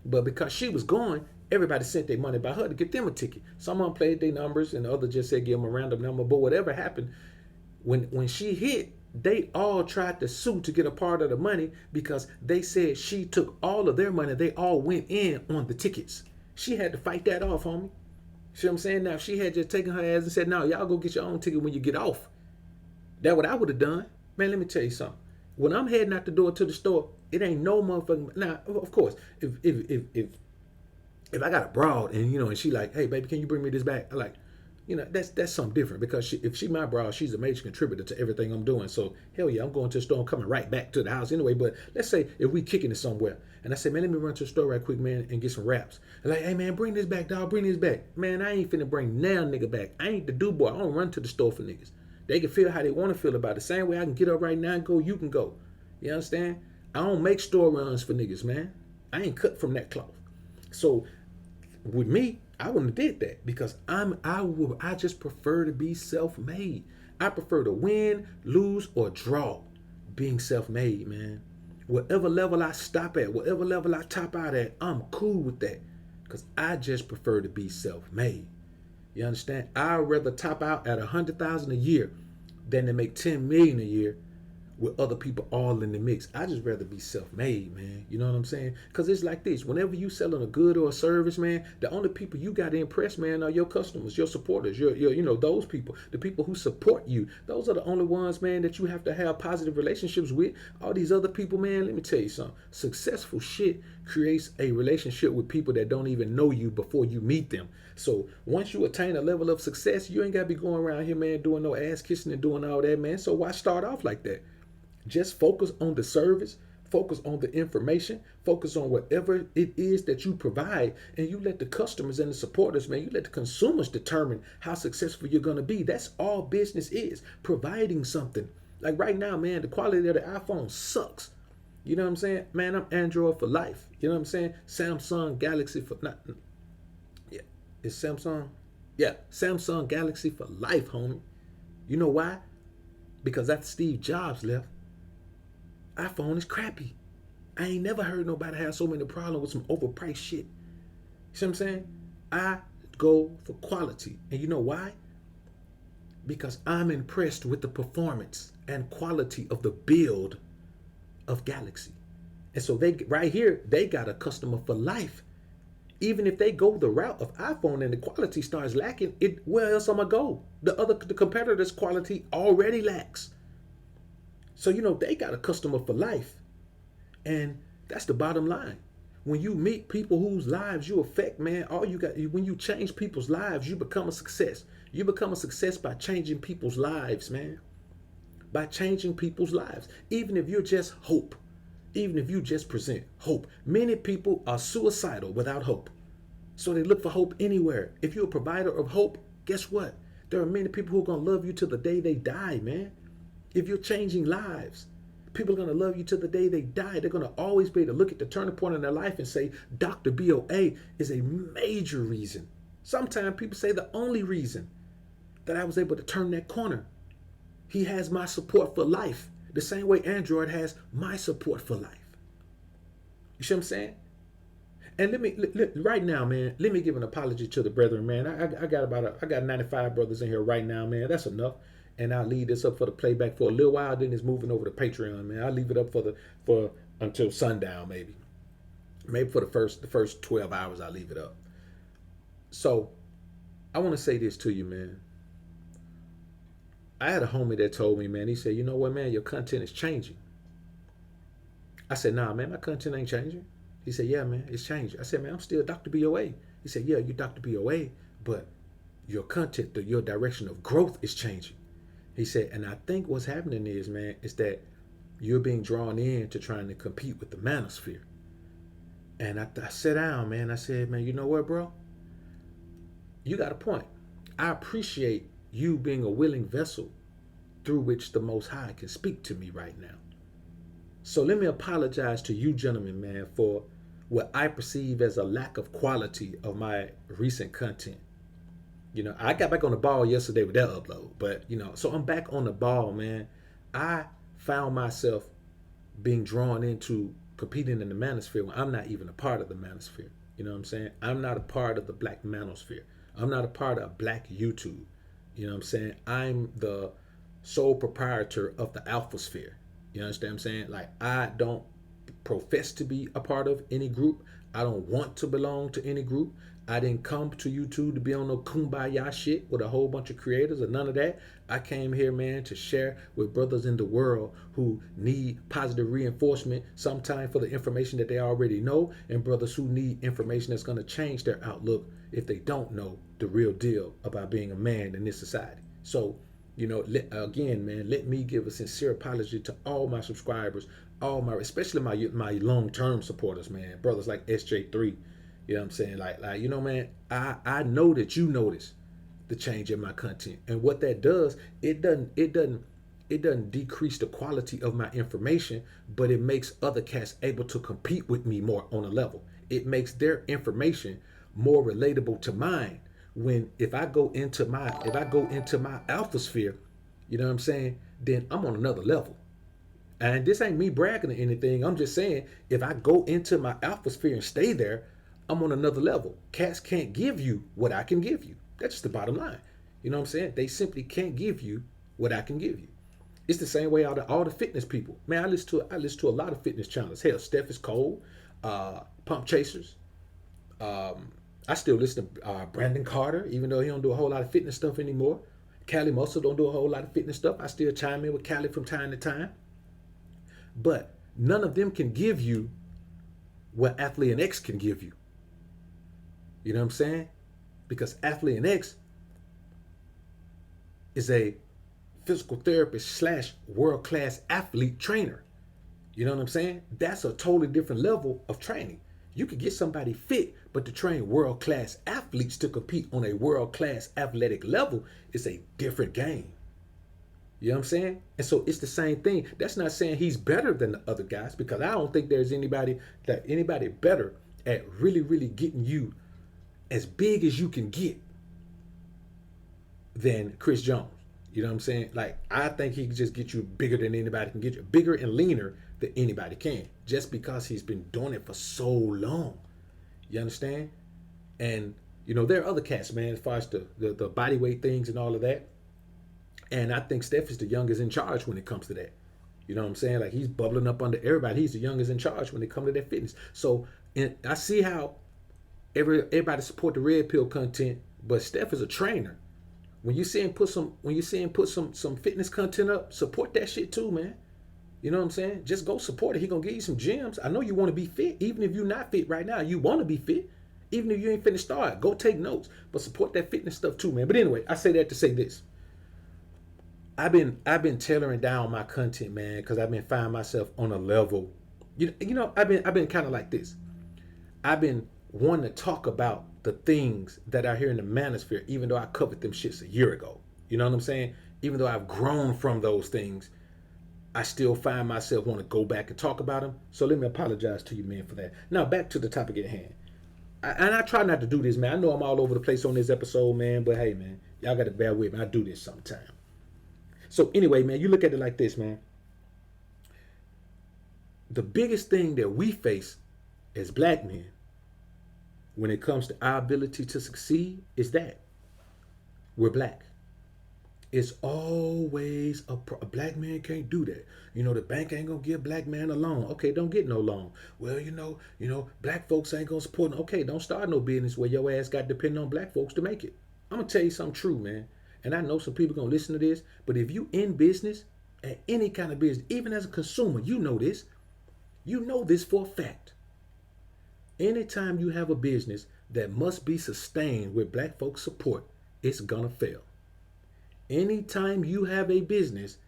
But because she was going, everybody sent their money by her to get them a ticket. Some of them played their numbers and the other just said give them a random number. But whatever happened, when she hit, they all tried to sue to get a part of the money because they said she took all of their money. They all went in on the tickets. She had to fight that off, homie. See what I'm saying? Now, if she had just taken her ass and said, no, y'all go get your own ticket when you get off. That's what I would have done. Man, let me tell you something. When I'm heading out the door to the store, it ain't no motherfucking... Now, of course, if I got a broad and, and she like, hey, baby, can you bring me this back? I like, that's something different because if she my broad, she's a major contributor to everything I'm doing. So, hell yeah, I'm going to the store. I'm coming right back to the house anyway. But let's say if we kicking it somewhere. And I say, man, let me run to the store right quick, man, and get some wraps. And like, hey, man, bring this back, dog. Bring this back. Man, I ain't finna bring now nigga back. I ain't the do boy. I don't run to the store for niggas. They can feel how they want to feel about it. The same way I can get up right now and go, you can go. You understand? I don't make store runs for niggas, man. I ain't cut from that cloth. So with me, I wouldn't have did that because I just prefer to be self-made. I prefer to win, lose, or draw being self-made, man. Whatever level I stop at, whatever level I top out at, I'm cool with that because I just prefer to be self-made. You understand? I'd rather top out at 100,000 a year than to make 10 million a year with other people all in the mix. I just rather be self-made, man. You know what I'm saying? Because it's like this. Whenever you selling a good or a service, man, the only people you got to impress, man, are your customers, your supporters, your those people, the people who support you. Those are the only ones, man, that you have to have positive relationships with. All these other people, man, let me tell you something. Successful shit creates a relationship with people that don't even know you before you meet them. So once you attain a level of success, you ain't got to be going around here, man, doing no ass kissing and doing all that, man. So why start off like that? Just focus on the service, focus on the information, focus on whatever it is that you provide, and you let the customers and the supporters, man, you let the consumers determine how successful you're going to be. That's all business is, providing something. Like right now, man, the quality of the iPhone sucks. You know what I'm saying? Man, I'm Android for life. You know what I'm saying? Samsung Galaxy for... Not, yeah, it's Samsung. Yeah, Samsung Galaxy for life, homie. You know why? Because after Steve Jobs left, iPhone is crappy. I ain't never heard nobody have so many problems with some overpriced shit. You see what I'm saying? I go for quality. And you know why? Because I'm impressed with the performance and quality of the build of Galaxy. And so they right here, they got a customer for life. Even if they go the route of iPhone and the quality starts lacking, where else am I go? The competitor's quality already lacks. So they got a customer for life. And that's the bottom line. When you meet people whose lives you affect, man, when you change people's lives, you become a success. You become a success by changing people's lives, man. By changing people's lives. Even if you're just hope. Even if you just present hope. Many people are suicidal without hope. So they look for hope anywhere. If you're a provider of hope, guess what? There are many people who are going to love you till the day they die, man. If you're changing lives, people are going to love you till the day they die. They're going to always be able to look at the turning point in their life and say, Dr. BoA is a major reason. Sometimes people say the only reason that I was able to turn that corner. He has my support for life. The same way Android has my support for life. You see what I'm saying? And right now, man, let me give an apology to the brethren, man. I got 95 brothers in here right now, man. That's enough. And I'll leave this up for the playback for a little while. Then it's moving over to Patreon, man. I'll leave it up for until sundown, maybe. Maybe for the first 12 hours, I'll leave it up. So I want to say this to you, man. I had a homie that told me, man, he said, you know what, man, your content is changing. I said, nah, man, my content ain't changing. He said, yeah, man, it's changing. I said, man, I'm still Dr. BoA. He said, yeah, you're Dr. BoA, but your content, your direction of growth is changing. He said, and I think what's happening is, man, is that you're being drawn in to trying to compete with the manosphere. And I sat down, man. I said, man, you know what, bro? You got a point. I appreciate you being a willing vessel through which the Most High can speak to me right now. So let me apologize to you gentlemen, man, for what I perceive as a lack of quality of my recent content. I got back on the ball yesterday with that upload, but so I'm back on the ball, man. I found myself being drawn into competing in the manosphere when I'm not even a part of the manosphere. You know what I'm saying? I'm not a part of the black manosphere. I'm not a part of black YouTube. You know what I'm saying? I'm the sole proprietor of the AlphaSphere. You understand what I'm saying? Like, I don't profess to be a part of any group. I don't want to belong to any group. I didn't come to YouTube to be on no kumbaya shit with a whole bunch of creators or none of that. I came here, man, to share with brothers in the world who need positive reinforcement, sometimes for the information that they already know, and brothers who need information that's going to change their outlook if they don't know the real deal about being a man in this society. So, again, man, let me give a sincere apology to all my subscribers, especially my long-term supporters, man, brothers like SJ3. You know what I'm saying? Like, man, I know that you notice the change in my content. And what that does, it doesn't decrease the quality of my information, but it makes other cats able to compete with me more on a level. It makes their information more relatable to mine. If I go into my AlphaSphere, you know what I'm saying, then I'm on another level. And this ain't me bragging or anything. I'm just saying, if I go into my AlphaSphere and stay there, I'm on another level. Cats can't give you what I can give you. That's just the bottom line. You know what I'm saying? They simply can't give you what I can give you. It's the same way all the fitness people. Man, I listen to a lot of fitness channels. Hell, Steph is Cold, Pump Chasers. I still listen to Brandon Carter, even though he don't do a whole lot of fitness stuff anymore. Callie Muscle don't do a whole lot of fitness stuff. I still chime in with Callie from time to time. But none of them can give you what Athlete X can give you. You know what I'm saying? Because Athlete X is a physical therapist / world-class athlete trainer. You know what I'm saying? That's a totally different level of training. You could get somebody fit, but to train world-class athletes to compete on a world-class athletic level is a different game. You know what I'm saying? And so it's the same thing. That's not saying he's better than the other guys, because I don't think there's anybody better at really, really getting you as big as you can get than Chris Jones. You know what I'm saying? Like, I think he can just get you bigger than anybody can get you, bigger and leaner than anybody can, just because he's been doing it for so long. You understand? And there are other cats, man, as far as the body weight things and all of that. And I think Steph is the youngest in charge when it comes to that. You know what I'm saying? Like, he's bubbling up under everybody. He's the youngest in charge when it comes to that fitness. So, and I see how everybody support the red pill content, but Steph is a trainer. When you see him put some fitness content up, support that shit too, man. You know what I'm saying? Just go support it. He gonna give you some gems. I know you want to be fit, even if you're not fit right now. You want to be fit, even if you ain't finished start. Go take notes, but support that fitness stuff too, man. But anyway, I say that to say this. I've been tailoring down my content, man, because I've been finding myself on a level. I've been kind of like this. I've been wanting to talk about the things that are here in the manosphere, even though I covered them shits a year ago. You know what I'm saying? Even though I've grown from those things, I still find myself want to go back and talk about them. So let me apologize to you, man, for that. Now back to the topic at hand. And I try not to do this, man. I know I'm all over the place on this episode, man, but hey, man, y'all got to bear with me. I do this sometime. So anyway, man, you look at it like this, man. The biggest thing that we face as black men when it comes to our ability to succeed is that we're black. It's always a black man can't do that. The bank ain't gonna give black man a loan. Okay, don't get no loan. Well, black folks ain't gonna support them. Okay, don't start no business where your ass got dependent on black folks to make it. I'm gonna tell you something true, man. And I know some people gonna listen to this, but if you in business, at any kind of business, even as a consumer, you know this. You know this for a fact. Anytime you have a business that must be sustained with black folks' support, it's gonna fail. Anytime you have a business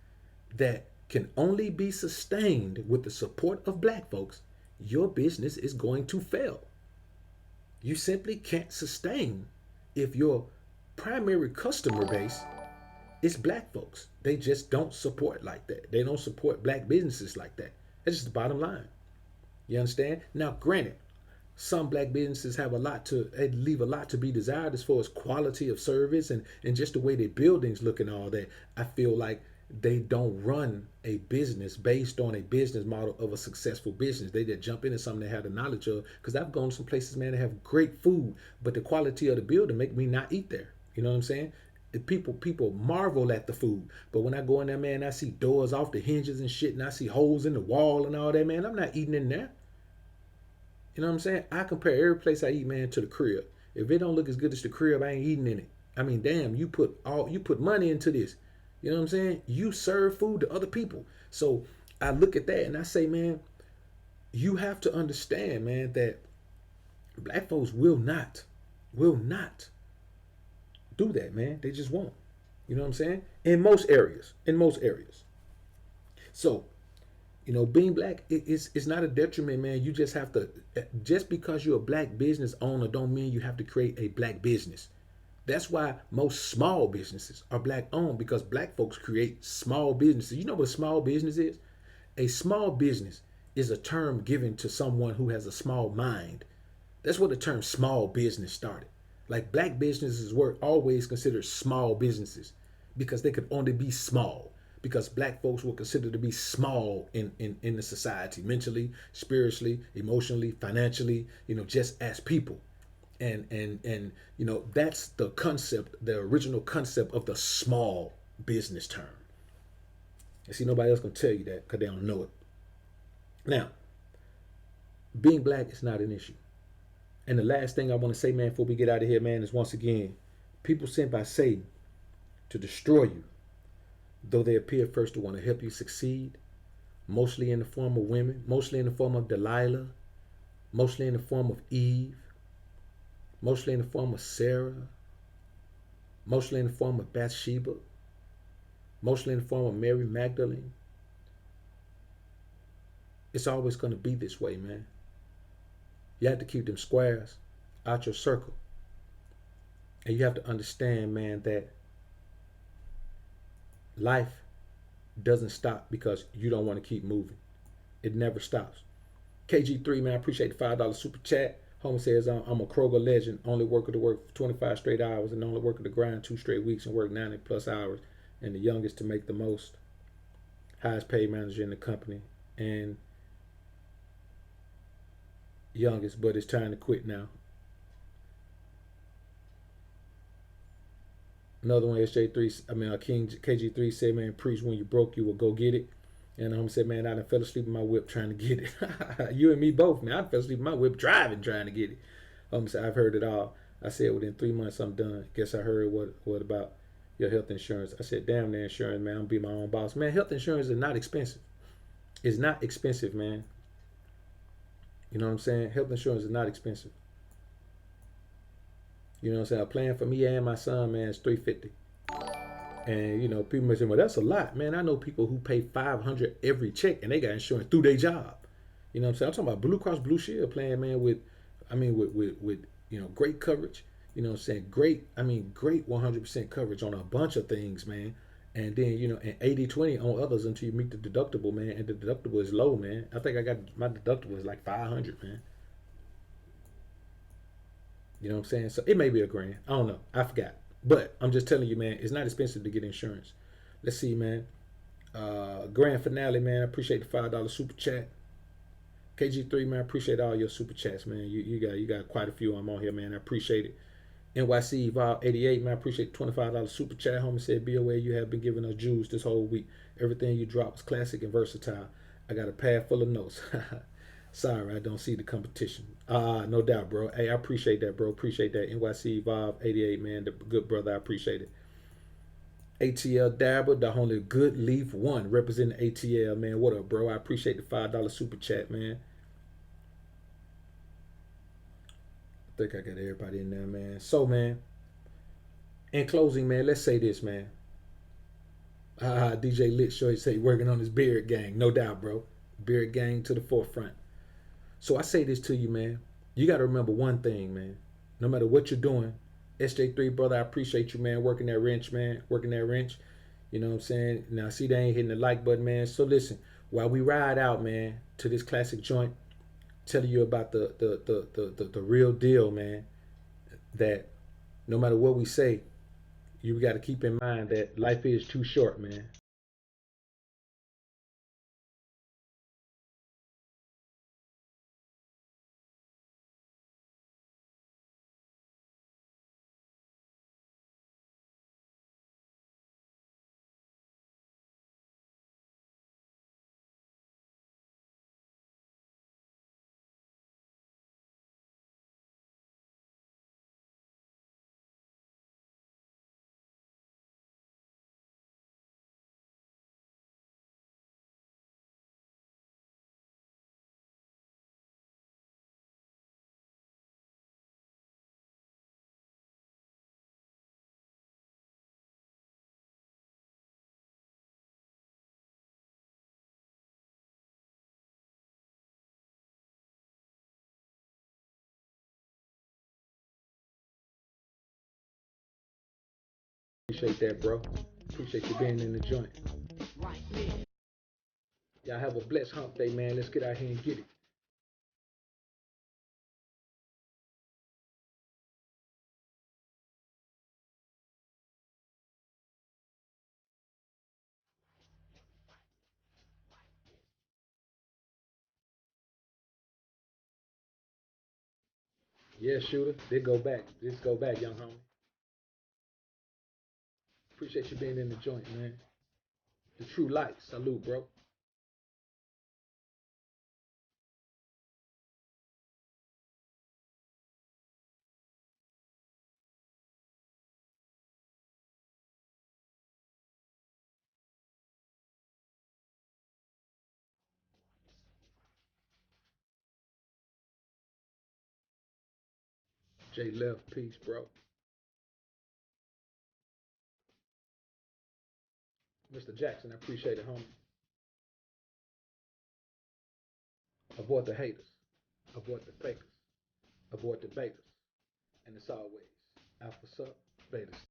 that can only be sustained with the support of black folks, your business is going to fail. You simply can't sustain if your primary customer base is black folks. They just don't support like that. They don't support black businesses like that. That's just the bottom line. You understand? Now, granted, some black businesses leave a lot to be desired as far as quality of service and just the way their buildings look and all that. I feel like they don't run a business based on a business model of a successful business. They just jump into something they have the knowledge of. Because I've gone to some places, man, that have great food, but the quality of the building make me not eat there. You know what I'm saying? People marvel at the food, but when I go in there, man, I see doors off the hinges and shit, and I see holes in the wall and all that, man. I'm not eating in there. You know what I'm saying? I compare every place I eat, man, to the crib. If it don't look as good as the crib, I ain't eating in it. I mean, damn, you put money into this. You know what I'm saying? You serve food to other people. So I look at that and I say, man, you have to understand, man, that black folks will not do that, man. They just won't. You know what I'm saying? In most areas. So, being black it's not a detriment, man. You just have to, just because you're a black business owner don't mean you have to create a black business. That's why most small businesses are black owned, because black folks create small businesses. You know what a small business is? A small business is a term given to someone who has a small mind. That's where the term small business started. Like, black businesses were always considered small businesses because they could only be small, because black folks were considered to be small in the society, mentally, spiritually, emotionally, financially, just as people. And that's the concept, the original concept of the small business term. And see, nobody else can tell you that because they don't know it. Now, being black is not an issue. And the last thing I want to say, man, before we get out of here, man, is once again, people sent by Satan to destroy you, though they appear first to want to help you succeed, mostly in the form of women, mostly in the form of Delilah, mostly in the form of Eve, mostly in the form of Sarah, mostly in the form of Bathsheba, mostly in the form of Mary Magdalene. It's always going to be this way, man. You have to keep them squares out your circle. And you have to understand, man, that life doesn't stop because you don't want to keep moving. It never stops. KG3, man, I appreciate the $5 super chat. Homie says, I'm a Kroger legend, only worker to work 25 straight hours and only worker to grind 2 straight weeks and work 90 plus hours, and the youngest to make the most, highest paid manager in the company, and youngest, but it's time to quit now. Another one, SJ3, King KG3 said, man, preach when you broke, you will go get it. And said, man, I done fell asleep in my whip trying to get it. You and me both, man. I fell asleep in my whip driving trying to get it. Said, I've heard it all. I said, within 3 months, I'm done. Guess I heard what about your health insurance. I said, damn the insurance, man. I'm be my own boss. Man, health insurance is not expensive. It's not expensive, man. You know what I'm saying? Health insurance is not expensive. You know what I'm saying? A plan for me and my son, man, is $350. And people may say, "Well, that's a lot, man." I know people who pay $500 every check, and they got insurance through their job. You know what I'm saying? I'm talking about Blue Cross Blue Shield plan, man. With great coverage. You know what I'm saying? Great 100% coverage on a bunch of things, man. And then and 80/20 on others until you meet the deductible, man. And the deductible is low, man. I think I got my deductible is like 500, man. You know what I'm saying? So it may be a grand. I don't know. I forgot. But I'm just telling you, man, it's not expensive to get insurance. Let's see, man. Grand finale, man. I appreciate the $5 super chat. KG3, man, I appreciate all your super chats, man. You got quite a few of them on here, man. I appreciate it. NYC Evolve 88, man, I appreciate the $25 super chat. Homie said, BoA, you have been giving us jewels this whole week. Everything you drop was classic and versatile. I got a pad full of notes. Sorry, I don't see the competition. No doubt, bro. Hey, I appreciate that, bro. Appreciate that. NYC Evolve 88, man. The good brother. I appreciate it. ATL Dabber, the only good leaf one representing ATL, man. What up, bro? I appreciate the $5 super chat, man. I think I got everybody in there, man. So, man, in closing, man, let's say this, man. DJ Lit Show say working on his beard gang. No doubt, bro. Beard gang to the forefront. So I say this to you, man. You got to remember one thing, man. No matter what you're doing, SJ3, brother, I appreciate you, man. Working that wrench, man. Working that wrench. You know what I'm saying? Now, see, they ain't hitting the like button, man. So listen, while we ride out, man, to this classic joint, telling you about the real deal, man, that no matter what we say, you got to keep in mind that life is too short, man. Appreciate that, bro. Appreciate you being in the joint. Y'all have a blessed hump day, man. Let's get out here and get it. Yeah, shooter. They go back. Just go back, young homie. Appreciate you being in the joint, man. The true light. Salute, bro. J Left, peace, bro. Mr. Jackson, I appreciate it, homie. Avoid the haters. Avoid the fakers. Avoid the betas. And it's always Alpha Sup, Beta